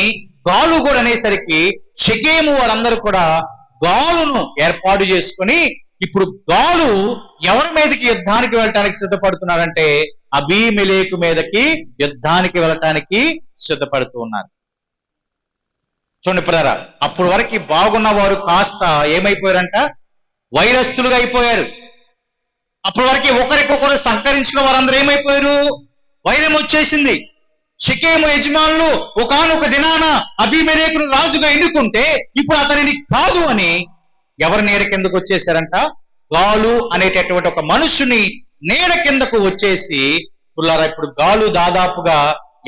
గాలు కూడా అనేసరికి షెకెము వారందరూ కూడా గాలును ఏర్పాటు చేసుకుని ఇప్పుడు గాలు ఎవరి మీదకి యుద్ధానికి వెళ్ళటానికి సిద్ధపడుతున్నారంటే అబీమెలెకు మీదకి యుద్ధానికి వెళ్ళటానికి సిద్ధపడుతూ ఉన్నారు. చూడండి పిల్లరా, అప్పుడు వరకు బాగున్న వారు కాస్త ఏమైపోయారంట? వైరస్తులుగా అయిపోయారు. అప్పటి వరకు ఒకరికొకరు సహకరించిన వారందరూ ఏమైపోయారు? వైరం వచ్చేసింది. షెకెము యజమానులు ఒకానొక దినాన అబీమెలెకును రాజుగా ఎన్నుకుంటే ఇప్పుడు అతనిని కాదు అని ఎవరి నీడ కిందకు వచ్చేసారంట? గాలు అనేటటువంటి ఒక మనుషుని నీడ కిందకు వచ్చేసి పుల్లారా ఇప్పుడు గాలు దాదాపుగా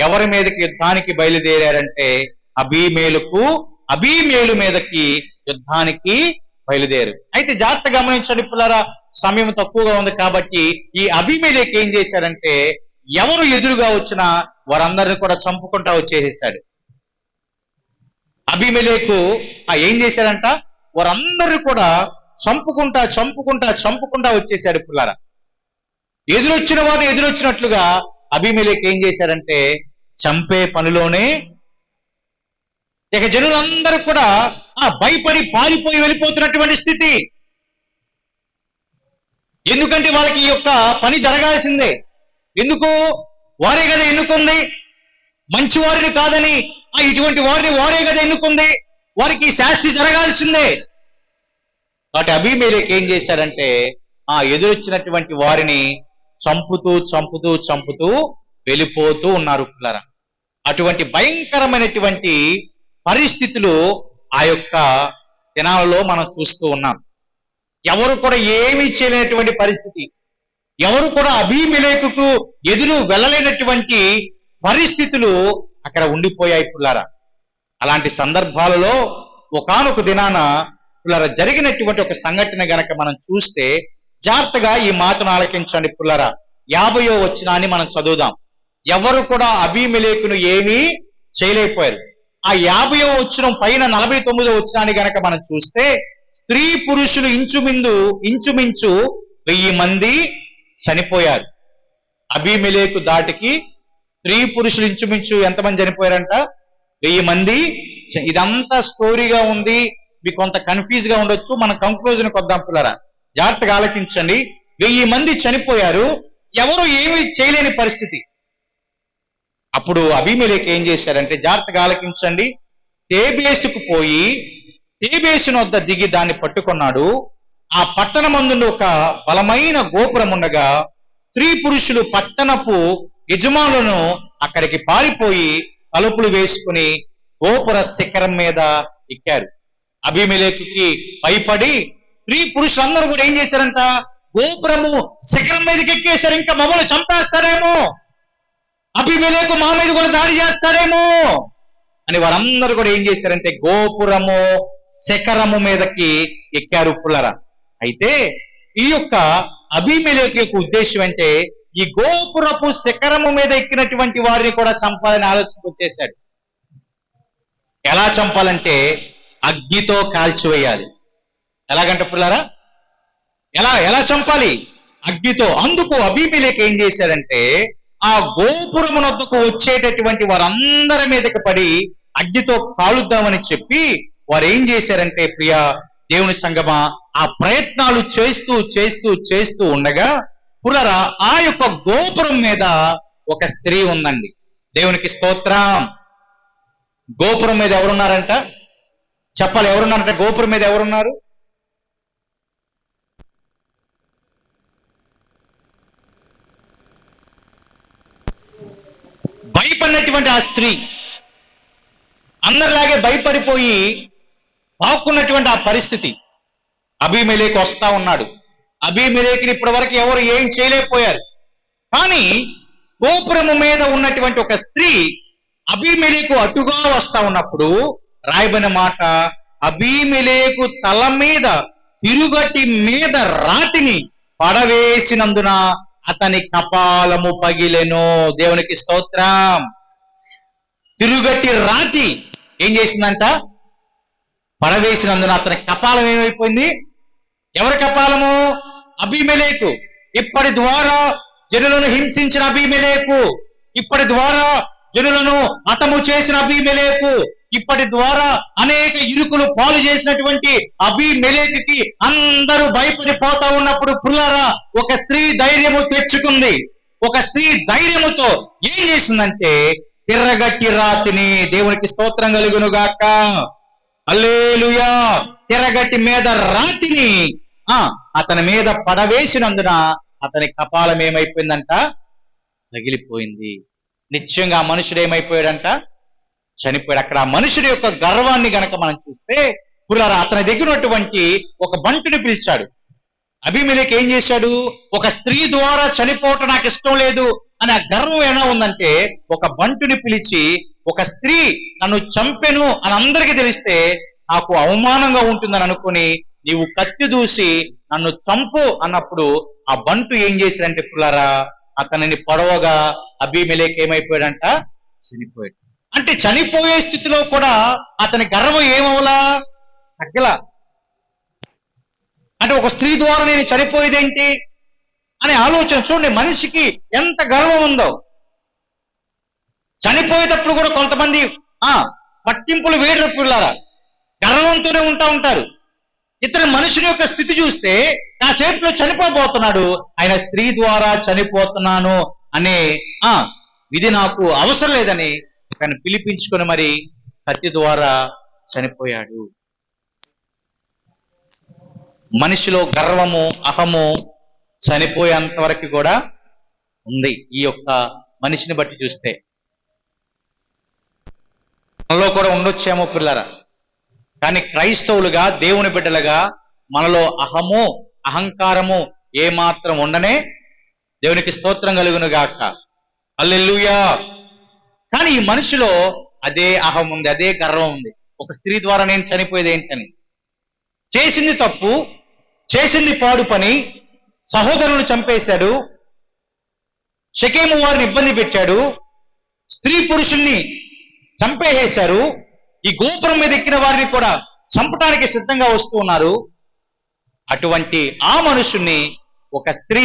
ఎవరి మీదకి యుద్ధానికి బయలుదేరారంటే అబీమెలు మీదకి యుద్ధానికి బయలుదేరు. అయితే జాగ్రత్త గమనించండి పుల్లారా, సమయం తక్కువగా ఉంది కాబట్టి ఈ అబీమెలెకు ఏం చేశారంటే ఎవరు ఎదురుగా వచ్చినా వారందరిని కూడా చంపుకుంటా వచ్చేసాడు. అబీమెలెకు ఏం చేశాడంట? వారందరూ కూడా చంపుకుంటా వచ్చేసాడు పిల్లారా. ఎదురొచ్చిన వారు ఎదురొచ్చినట్లుగా అబీమెలెకు ఏం చేశాడంటే చంపే పనిలోనే ఇక జనులందరూ కూడా భయపడి పారిపోయి వెళ్ళిపోతున్నటువంటి స్థితి. ఎందుకంటే వాళ్ళకి ఈ యొక్క పని జరగాల్సిందే. ఎందుకు? వారే కదా ఎన్నుకుంది, మంచి వారిని కాదని ఇటువంటి వారిని వారే కదా ఎన్నుకుంది, వారికి శాస్తి జరగాల్సిందే. కాబట్టి అబీమెలెకు ఏం చేశాడంటే ఎదురొచ్చినటువంటి వారిని చంపుతూ వెళ్ళిపోతూ ఉన్నారు పిల్లరా. అటువంటి భయంకరమైనటువంటి పరిస్థితులు ఆ యొక్క దినాలలో మనం చూస్తూ ఉన్నాం. ఎవరు కూడా ఏమీ చేయలేనటువంటి పరిస్థితి, ఎవరు కూడా అబీమెలెకుకు ఎదురు వెళ్ళలేనటువంటి పరిస్థితులు అక్కడ ఉండిపోయాయి పుల్లారా. అలాంటి సందర్భాలలో ఒకానొక దినాన పుల్లారా జరిగినటువంటి ఒక సంఘటన గనక మనం చూస్తే జాగ్రత్తగా ఈ మాటను ఆలకించండి పుల్లారా. 50వ వచనాన్ని మనం చదువుదాం. ఎవరు కూడా అబీమెలెకును ఏమీ చేయలేకపోయారు. ఆ 50వ వచనం పైన 49వ వచనాన్ని గనక మనం చూస్తే స్త్రీ పురుషులు ఇంచుమించు 1000 మంది చనిపోయారు. అబీమెలెకు దాటికి స్త్రీ పురుషులు ఇంచుమించు ఎంతమంది చనిపోయారంట? 1000 మంది. ఇదంతా స్టోరీగా ఉంది, మీకు కొంత కన్ఫ్యూజ్ గా ఉండొచ్చు. మనం కంక్లూజన్కి వద్దాం పిల్లరా, జాగ్రత్తగా ఆలకించండి. 1000 మంది చనిపోయారు, ఎవరు ఏమీ చేయలేని పరిస్థితి. అప్పుడు అబీమెలెకు ఏం చేశారంటే, జాగ్రత్తగా ఆలకించండి, తేబేసుకు పోయి తేబేసును వద్ద దిగి దాన్ని పట్టుకున్నాడు. ఆ పట్టణమందు ఒక బలమైన గోపురం ఉండగా స్త్రీ పురుషులు పట్టణపు యజమానులను అక్కడికి పారిపోయి తలుపులు వేసుకుని గోపుర శిఖరం మీద ఎక్కారు. అబీమెలెకుకి భయపడి స్త్రీ పురుషులందరూ కూడా ఏం చేశారంట? గోపురము శిఖరం మీదకి ఎక్కేశారు. ఇంకా మమ్మల్ని చంపేస్తారేమో, అబీమెలెకు మా మీద కూడా దాడి చేస్తారేమో అని వారందరూ కూడా ఏం చేశారంటే గోపురము శిఖరము మీదకి ఎక్కారు పుల్లరా. అయితే ఈ యొక్క అబీమెలెకు యొక్క ఉద్దేశం అంటే ఈ గోపురపు శిఖరము మీద ఎక్కినటువంటి వారిని కూడా చంపాలని ఆలోచనకు వచ్చేశాడు. ఎలా చంపాలంటే అగ్నితో కాల్చివేయాలి. ఎలాగంటే పుల్లారా, ఎలా చంపాలి? అగ్నితో. అందుకు అబీమెలెకు ఏం చేశాడంటే ఆ గోపురమునొద్దకు వచ్చేటటువంటి వారందరి మీదకి పడి అగ్నితో కాలుద్దామని చెప్పి వారు ఏం చేశారంటే, ప్రియ దేవుని సంగమా, ఆ ప్రయత్నాలు చేస్తూ ఉండగా పుల్లరా ఆ యొక్క గోపురం మీద ఒక స్త్రీ ఉందండి. దేవునికి స్తోత్రం. గోపురం మీద ఎవరున్నారంట? చెప్పాలి, ఎవరున్నారంట? గోపురం మీద ఎవరున్నారు? భయపడినటువంటి ఆ స్త్రీ, అందరిలాగే భయపడిపోయి పాక్కున్నటువంటి ఆ పరిస్థితి. అబీమెలెకు వస్తా ఉన్నాడు. అబీమెలెకుని ఇప్పటి వరకు ఎవరు ఏం చేయలేకపోయారు. కానీ గోపురము మీద ఉన్నటువంటి ఒక స్త్రీ అబీమెలెకు అటుగా వస్తా ఉన్నప్పుడు రాయబడిన మాట, అబీమెలెకు తల మీద తిరుగటి మీద రాతిని పడవేసినందున అతని కపాలము పగిలెను. దేవునికి స్తోత్రం. తిరుగటి రాతి ఏం చేసిందంట? పడవేసినందున అతని కపాలం ఏమైపోయింది? ఎవరి కపాలము? అబీమెలెకు. ఇప్పటి ద్వారా జనులను హింసించిన అబీమెలెకు, ఇప్పటి ద్వారా జనులను హతము చేసిన అబీమెలెకు, ఇప్పటి ద్వారా అనేక ఇరుకులు పాలు చేసినటువంటి అబీమెలెకుకి అందరూ భయపడిపోతా ఉన్నప్పుడు పుల్లారా ఒక స్త్రీ ధైర్యము తెచ్చుకుంది. ఒక స్త్రీ ధైర్యముతో ఏం చేసిందంటే తిరగట్టి రాతిని, దేవునికి స్తోత్రం కలుగును గాక, హల్లెలూయా, తిరగట్టి మీద రాతిని అతని మీద పడవేసినందున అతని కపాలం ఏమైపోయిందంట? తగిలిపోయింది. నిశ్చయంగా ఆ మనుషుడు ఏమైపోయాడంట? చనిపోయాడు. అక్కడ ఆ మనుషుడి యొక్క గర్వాన్ని గనక మనం చూస్తే పుల్లారా అతని దగ్గరటువంటి ఒక బంటుని పిలిచాడు. అబీమెలెకు ఏం చేశాడు? ఒక స్త్రీ ద్వారా చనిపోవటం నాకు ఇష్టం లేదు అని ఆ గర్వం ఎలా ఉందంటే ఒక బంటుని పిలిచి, ఒక స్త్రీ నన్ను చంపెను అని అందరికీ తెలిస్తే నాకు అవమానంగా ఉంటుందని అనుకుని నీవు కత్తి దూసి నన్ను చంపు అన్నప్పుడు ఆ బంటు ఏం చేశాడంటే పుల్లారా అతనిని పొడవగా అబీమెలెకు ఏమైపోయాడంట? చనిపోయాడు. అంటే చనిపోయే స్థితిలో కూడా అతని గర్వం ఏమవలా? తగ్గలా. అంటే ఒక స్త్రీ ద్వారా నేను చనిపోయేదేంటి అనే ఆలోచన చూడండి, మనిషికి ఎంత గర్వం ఉందో. చనిపోయేటప్పుడు కూడా కొంతమంది పట్టింపులు వేయరు పిల్లారా, గర్వంతోనే ఉంటారు. ఇతని మనుషుని యొక్క స్థితి చూస్తే నా చేతిలో చనిపోబోతున్నాడు, ఆయన స్త్రీ ద్వారా చనిపోతున్నాను అనే విధి నాకు అవసరం లేదని కానీ పిలిపించుకొని మరి కత్తి ద్వారా చనిపోయాడు. మనిషిలో గర్వము, అహము చనిపోయేంత వరకు కూడా ఉంది. ఈ యొక్క మనిషిని బట్టి చూస్తే మనలో కూడా ఉండొచ్చేమో పిల్లరా. కానీ క్రైస్తవులుగా, దేవుని బిడ్డలుగా మనలో అహము, అహంకారము ఏమాత్రం ఉండనే. దేవునికి స్తోత్రం కలుగును గాక. హల్లెలూయా. కానీ ఈ మనిషిలో అదే అహం ఉంది, అదే గర్వం ఉంది. ఒక స్త్రీ ద్వారా నేను చనిపోయేది ఏంటని. చేసింది తప్పు, చేసింది పాడు పని, సహోదరుని చంపేశాడు, షెకెము వారిని ఇబ్బంది పెట్టాడు, స్త్రీ పురుషుల్ని చంపేసేశారు, ఈ గోపురం మీద ఎక్కిన వారిని కూడా చంపడానికి సిద్ధంగా వస్తూ ఉన్నారు. అటువంటి ఆ మనుషుణ్ణి ఒక స్త్రీ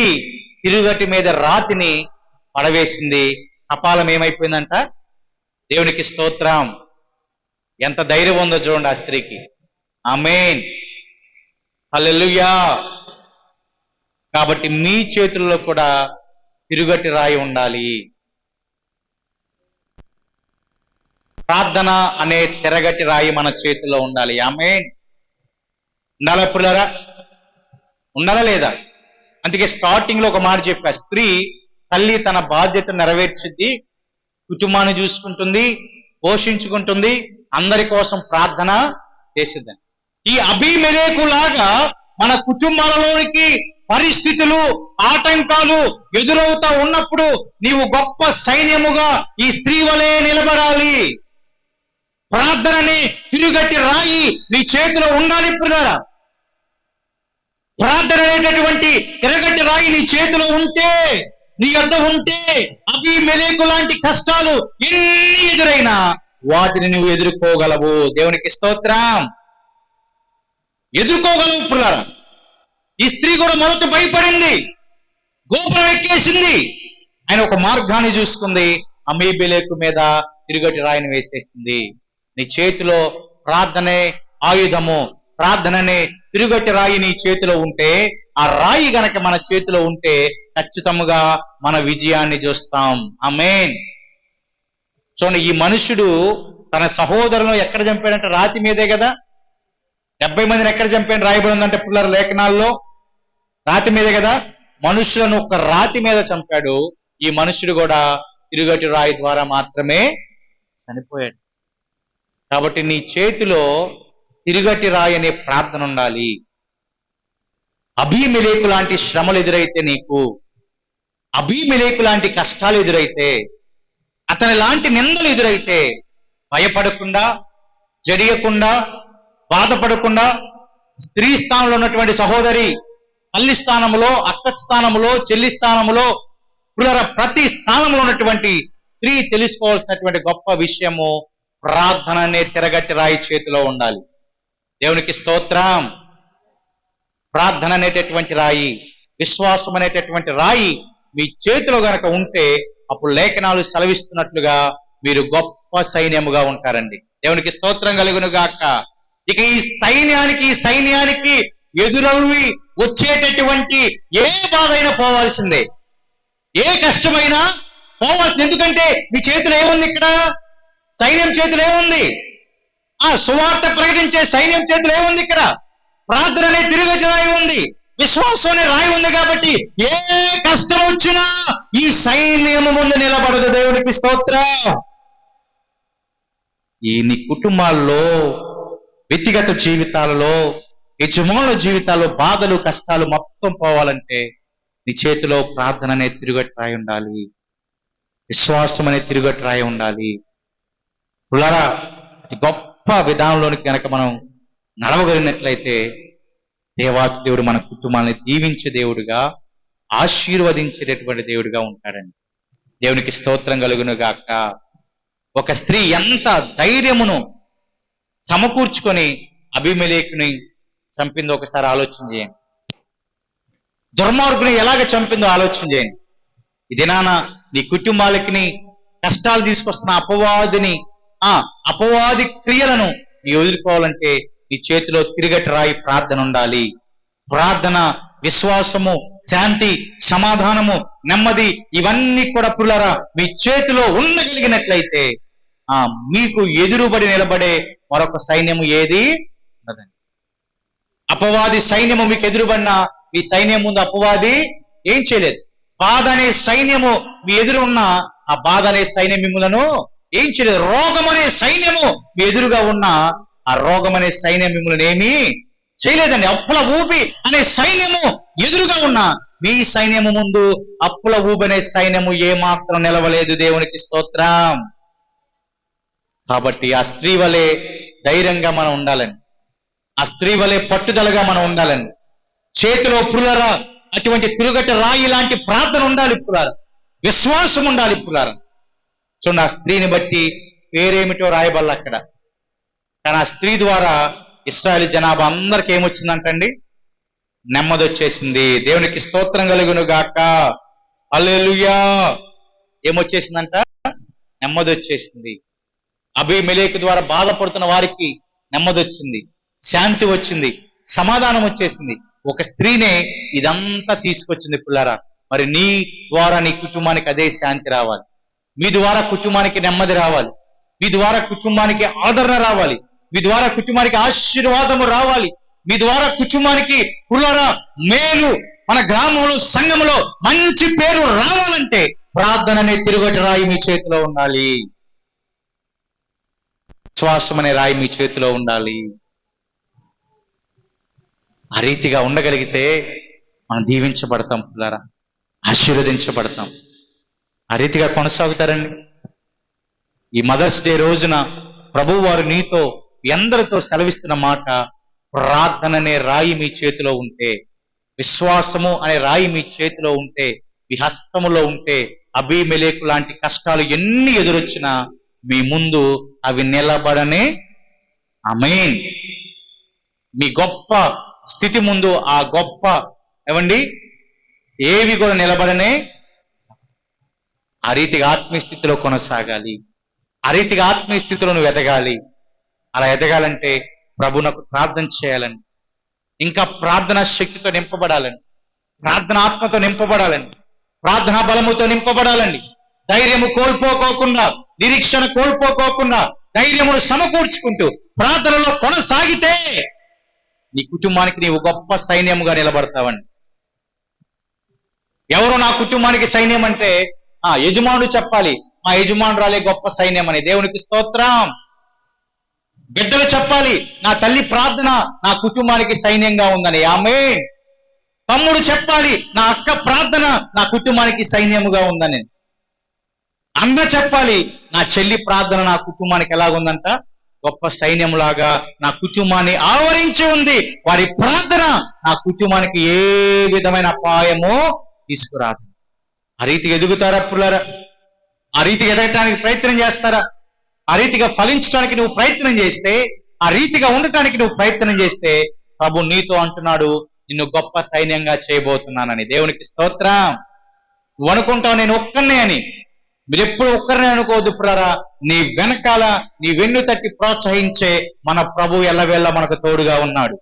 తిరుగటి మీద రాతిని పడవేసింది. కపాలం ఏమైపోయిందంట? దేవునికి స్తోత్రం. ఎంత ధైర్యం ఉందో చూడండి ఆ స్త్రీకి. ఆమేన్, హల్లెలూయా. కాబట్టి మీ చేతుల్లో కూడా తిరుగటి రాయి ఉండాలి. ప్రార్థన అనే తిరగటి రాయి మన చేతిలో ఉండాలి. ఆమేన్. ఉండాలా పిల్లరా? ఉండాలా లేదా? అందుకే స్టార్టింగ్ లో ఒక మాట చెప్పా, స్త్రీ తల్లి తన బాధ్యత నెరవేర్చుద్ది, కుటుంబాన్ని చూసుకుంటుంది, పోషించుకుంటుంది, అందరి కోసం ప్రార్థన చేసిద్దని. ఈ అబీమెలెకులాగా మన కుటుంబాలలోనికి పరిస్థితులు, ఆటంకాలు ఎదురవుతా ఉన్నప్పుడు నీవు గొప్ప సైన్యముగా ఈ స్త్రీ వలె నిలబడాలి. ప్రార్థనని తిరుగట్టి రాయి నీ చేతిలో ఉండాలి పిల్లరా. ప్రార్థన అనేటటువంటి తిరగట్టి రాయి నీ చేతిలో ఉంటే, నీ వద్ద ఉంటే, అబీమెలెకు లాంటి కష్టాలు ఎన్ని ఎదురైనా వాటిని నువ్వు ఎదుర్కోగలవు. దేవునికి స్తోత్రం. ఎదుర్కోగలవు పిల్లరా. ఈ స్త్రీ కూడా మొదట భయపడింది, గోపురం ఎక్కేసింది. ఆయన ఒక మార్గాన్ని చూసుకుంది, అబీమెలెకు మీద తిరుగటి రాయిని వేసేసింది. నీ చేతిలో ప్రార్థనే ఆయుధము, ప్రార్థననే తిరుగటి రాయి నీ చేతిలో ఉంటే, ఆ రాయి గనక మన చేతిలో ఉంటే ఖచ్చితంగా మన విజయాన్ని చూస్తాం. ఆమేన్. చూడండి, ఈ మనుషుడు తన సహోదరులను ఎక్కడ చంపాడంటే రాతి మీదే కదా. 70 మందిని ఎక్కడ చంపాడు రాయబడి ఉందంటే పిల్లల లేఖనాల్లో? రాతి మీదే కదా. మనుషులను ఒక రాతి మీద చంపాడు. ఈ మనుషుడు కూడా తిరుగటి రాయి ద్వారా మాత్రమే చనిపోయాడు. కాబట్టి నీ చేతిలో తిరుగటి రాయి అనే ప్రార్థన ఉండాలి. అబీమెలెకు లాంటి శ్రమలు ఎదురైతే, నీకు అబీమెలెకు లాంటి కష్టాలు ఎదురైతే, అతని లాంటి నిందలు ఎదురైతే భయపడకుండా, జడియకుండా, బాధపడకుండా, స్త్రీ స్థానంలో ఉన్నటువంటి సహోదరి తల్లి స్థానంలో, అక్క స్థానంలో, చెల్లి స్థానంలో, ప్రతి స్థానంలో ఉన్నటువంటి స్త్రీ తెలుసుకోవాల్సినటువంటి గొప్ప విషయము ప్రార్థన అనే తిరగట్టి రాయి చేతిలో ఉండాలి. దేవునికి స్తోత్రం. ప్రార్థన అనేటటువంటి రాయి, విశ్వాసం అనేటటువంటి రాయి మీ చేతిలో గనక ఉంటే, అప్పుడు లేఖనాలు సెలవిస్తున్నట్లుగా మీరు గొప్ప సైన్యముగా ఉంటారండి. దేవునికి స్తోత్రం కలుగును గాక. ఇక ఈ సైన్యానికి ఎదురవి వచ్చేటటువంటి ఏ బాధ అయినా పోవాల్సిందే, ఏ కష్టమైనా పోవాల్సింది. ఎందుకంటే మీ చేతిలో ఏముంది? ఇక్కడ సైన్యం చేతిలో ఏముంది? సువార్త ప్రకటించే సైన్యం చేతిలో ఏముంది? ఇక్కడ ప్రార్థన అనే తిరుగటి రాయి ఉంది, విశ్వాసం అనే రాయి ఉంది. కాబట్టి ఏ కష్టం వచ్చినా ఈ సైన్యము ముందు నిలబడదు. దేవునికి స్తోత్రం. ఈ నీ కుటుంబాల్లో, వ్యక్తిగత జీవితాలలో, యజమానుల జీవితాల్లో బాధలు, కష్టాలు మొత్తం పోవాలంటే నీ చేతిలో ప్రార్థన అనే తిరుగటి రాయి ఉండాలి, విశ్వాసం అనే తిరుగటి రాయి ఉండాలి. పులారా, గొప్ప విధానంలోనికి కనుక మనం నడవగలిగినట్లయితే దేవాతి దేవుడు మన కుటుంబాన్ని దీవించే దేవుడుగా, ఆశీర్వదించేటటువంటి దేవుడుగా ఉంటాడండి. దేవునికి స్తోత్రం కలుగును గాక. ఒక స్త్రీ ఎంత ధైర్యమును సమకూర్చుకొని అబీమెలెకుని చంపిందో ఒకసారి ఆలోచన చేయండి. దుర్మార్గుని ఎలాగ చంపిందో ఆలోచన చేయండి. ఈ దినాన నీ కుటుంబాలకి కష్టాలు తీసుకొస్తున్న అపవాది క్రియలను నీ ఎదుర్కోవాలంటే నీ చేతిలో తిరగటి రాయి ప్రార్థన ఉండాలి. ప్రార్థన, విశ్వాసము, శాంతి, సమాధానము, నెమ్మది ఇవన్నీ కూడా పుల్లరా మీ చేతిలో ఉండగలిగినట్లయితే మీకు ఎదురుబడి నిలబడే మరొక సైన్యము ఏది ఉండదండి. అపవాది సైన్యము మీకు ఎదురుబడిన మీ సైన్యం ముందు అపవాది ఏం చేయలేదు. బాధ అనే సైన్యము మీ ఎదురు ఉన్న ఆ బాధ అనే సైన్యం మిమ్మలను ఏం చేయలేదు. రోగం అనే సైన్యము మీ ఎదురుగా ఉన్న ఆ రోగం అనే సైన్యం మిమ్మల్ని ఏమీ చేయలేదండి. అప్పుల ఊబి అనే సైన్యము ఎదురుగా ఉన్న మీ సైన్యము ముందు అప్పుల ఊబి అనే సైన్యము ఏమాత్రం నిలవలేదు. దేవునికి స్తోత్రం. కాబట్టి ఆ స్త్రీ వలె ధైర్యంగా మనం ఉండాలని, ఆ స్త్రీ వలె పట్టుదలగా మనం ఉండాలని, చేతిలో పుల్లరా అటువంటి తిరుగటి రాయి లాంటి ప్రార్థన ఉండాలి పుల్లారా, విశ్వాసం ఉండాలి పుల్లారా. చూడండి, ఆ స్త్రీని బట్టి పేరేమిటో రాయబల్ల అక్కడ. కానీ ఆ స్త్రీ ద్వారా ఇశ్రాయేలు జనాభా అందరికి ఏమొచ్చిందంటండి? నెమ్మది వచ్చేసింది. దేవునికి స్తోత్రం కలుగును గాక. హల్లెలూయా. ఏమొచ్చేసిందంట? నెమ్మది వచ్చేసింది. అబీమెలెకు ద్వారా బాధపడుతున్న వారికి నెమ్మది వచ్చింది, శాంతి వచ్చింది, సమాధానం వచ్చేసింది. ఒక స్త్రీనే ఇదంతా తీసుకొచ్చింది పిల్లరా. మరి నీ ద్వారా నీ కుటుంబానికి అదే శాంతి రావాలి, మీ ద్వారా కుటుంబానికి నెమ్మది రావాలి, మీ ద్వారా కుటుంబానికి ఆదరణ రావాలి, మీ ద్వారా కుటుంబానికి ఆశీర్వాదము రావాలి, మీ ద్వారా కుటుంబానికి పుల్లరా మేలు, మన గ్రామంలో సంఘంలో మంచి పేరు రావాలంటే ప్రార్థన అనే తిరుగటి రాయి మీ చేతిలో ఉండాలి, విశ్వాసం అనే రాయి మీ చేతిలో ఉండాలి. ఆ రీతిగా ఉండగలిగితే మనం దీవించబడతాం పిల్లరా, ఆశీర్వదించబడతాం. ఆ రీతిగా కొనసాగుతారండి. ఈ మదర్స్ డే రోజున ప్రభువు వారు నీతో ఎందరితో సెలవిస్తున్న మాట, ప్రార్థన అనే రాయి మీ చేతిలో ఉంటే, విశ్వాసము అనే రాయి మీ చేతిలో ఉంటే, మీ హస్తములో ఉంటే, అబీమెలెకు లాంటి కష్టాలు ఎన్ని ఎదురొచ్చినా మీ ముందు అవి నిలబడనే. ఆమేన్. మీ గొప్ప స్థితి ముందు ఆ గొప్ప ఏమండి ఏవి కూడా నిలబడనే. ఆ రీతిగా ఆత్మీయ స్థితిలో కొనసాగాలి, ఆ రీతిగా ఆత్మీయ స్థితిలో నువ్వు ఎదగాలి. అలా ఎదగాలంటే ప్రభువునకు ప్రార్థన చేయాలని, ఇంకా ప్రార్థనా శక్తితో నింపబడాలని, ప్రార్థన ఆత్మతో నింపబడాలని, ప్రార్థనా బలముతో నింపబడాలండి. ధైర్యము కోల్పోకోకుండా, నిరీక్షణ కోల్పోకోకుండా ధైర్యమును సమకూర్చుకుంటూ ప్రార్థనలో కొనసాగితే నీ కుటుంబానికి నీవు గొప్ప సైన్యముగా నిలబడతావండి. ఎవరు నా కుటుంబానికి సైన్యం అంటే ఆ యజమానుడు చెప్పాలి, మా యజమానురాలే గొప్ప సైన్యం అని. దేవునికి స్తోత్రం. బిడ్డలు చెప్పాలి, నా తల్లి ప్రార్థన నా కుటుంబానికి సైన్యంగా ఉందని. ఆమేన్. తమ్ముడు చెప్పాలి, నా అక్క ప్రార్థన నా కుటుంబానికి సైన్యముగా ఉందని. అన్న చెప్పాలి, నా చెల్లి ప్రార్థన నా కుటుంబానికి ఎలాగుందంట? గొప్ప సైన్యంలాగా నా కుటుంబాన్ని ఆవరించి ఉంది. వారి ప్రార్థన నా కుటుంబానికి ఏ విధమైన అపాయమో తీసుకురాదు. ఆ రీతిగా ఎదుగుతారా పుల్లారా? ఆ రీతిగా ఎదగటానికి ప్రయత్నం చేస్తారా? ఆ రీతిగా ఫలించడానికి నువ్వు ప్రయత్నం చేస్తే, ఆ రీతిగా ఉండటానికి నువ్వు ప్రయత్నం చేస్తే ప్రభు నీతో అంటున్నాడు, నిన్ను గొప్ప సైన్యంగా చేయబోతున్నానని. దేవునికి స్తోత్రం. నువ్వు అనుకుంటావు నేను ఒక్కనే అని. మీరు ఎప్పుడు ఒక్కరినే అనుకోవద్దు పుల్లారా. నీ వెనకాల నీ వెన్ను తట్టి ప్రోత్సహించే మన ప్రభు ఎల్లవేళ మనకు తోడుగా ఉన్నాడు.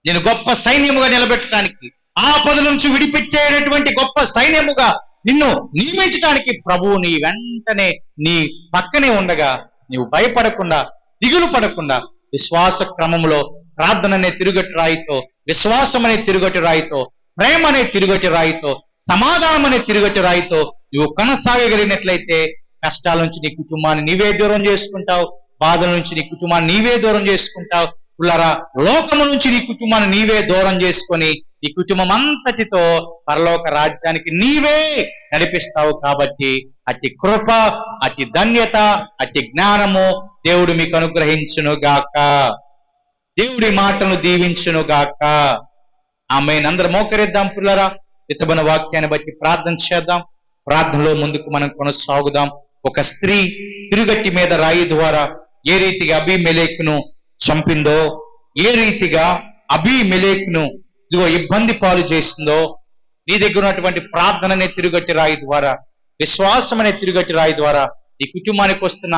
నేను గొప్ప సైన్యముగా నిలబెట్టడానికి, ఆపద నుంచి విడిపించేటటువంటి గొప్ప సైన్యముగా నిన్ను నియమించడానికి ప్రభువు నీ వెంటనే నీ పక్కనే ఉండగా నీవు భయపడకుండా, దిగులు పడకుండా విశ్వాస క్రమంలో ప్రార్థన అనే తిరుగటి రాయితో, విశ్వాసం అనే తిరుగటి రాయితో, ప్రేమ అనే తిరుగటి రాయితో, సమాధానం అనే తిరుగటి రాయితో నువ్వు కొనసాగగలిగినట్లయితే కష్టాల నుంచి నీ కుటుంబాన్ని నీవే దూరం చేసుకుంటావు, బాధల నుంచి నీ కుటుంబాన్ని నీవే దూరం చేసుకుంటావు పుల్లారా. లోకము నుంచి నీ కుటుంబాన్ని నీవే దూరం చేసుకొని ఈ కుటుంబం అంతటితో పరలోక రాజ్యానికి నీవే నడిపిస్తావు. కాబట్టి అతి కృప, అతి ధన్యత, అతి జ్ఞానము దేవుడు మీకు అనుగ్రహించును గాక. దేవుడి మాటను దీవించును గాక. ఆమేన్. అందరం మోకరిద్దాం పుల్లారా. ఇతబన వాక్యాన్ని బట్టి ప్రార్థన చేద్దాం. ప్రార్థనలో ముందుకు మనం కొనసాగుదాం. ఒక స్త్రీ తిరుగట్టి మీద రాయి ద్వారా ఏ రీతిగా అబీమెలెకును చంపిందో, ఏ రీతిగా అబీమెలెకును ఇదిగో ఇబ్బంది పాలు చేసిందో, నీ దగ్గర ఉన్నటువంటి ప్రార్థన అనే తిరుగట్టి రాయి ద్వారా, విశ్వాసం అనే తిరుగట్టి రాయి ద్వారా ఈ కుటుంబానికి వస్తున్న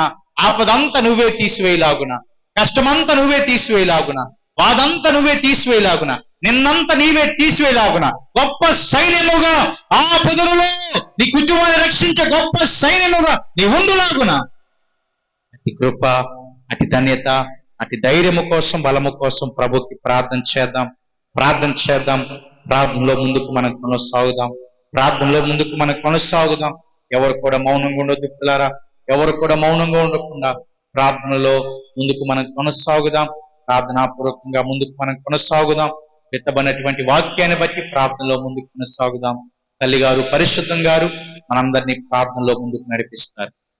ఆపదంతా నువ్వే తీసివేయలాగున, కష్టమంతా నువ్వే తీసివేయలాగున, బాధంతా నువ్వే తీసివేయలాగున, నిన్నంతా నీవే తీసివేయలాగున గొప్ప సైన్యముగా ఆపదలలో నీ కుటుంబాన్ని రక్షించే గొప్ప సైన్యముగా నీ ఉండులాగున అతి కృప, అతి ధన్యత, అటు ధైర్యము కోసం, బలము కోసం ప్రభుకి ప్రార్థన చేద్దాం. ప్రార్థనలో ముందుకు మనం కొనసాగుదాం. ఎవరు కూడా మౌనంగా ఉండొద్దు పిల్లారా. ఎవరు కూడా మౌనంగా ఉండకుండా ప్రార్థనలో ముందుకు మనం కొనసాగుదాం. ప్రార్థనాపూర్వకంగా ముందుకు మనం కొనసాగుదాం. విత్తబడినటువంటి వాక్యాన్ని బట్టి ప్రార్థనలో ముందుకు కొనసాగుదాం. తల్లి గారు, పరిశుద్ధం గారు మనందరినీ ప్రార్థనలో ముందుకు నడిపిస్తారు.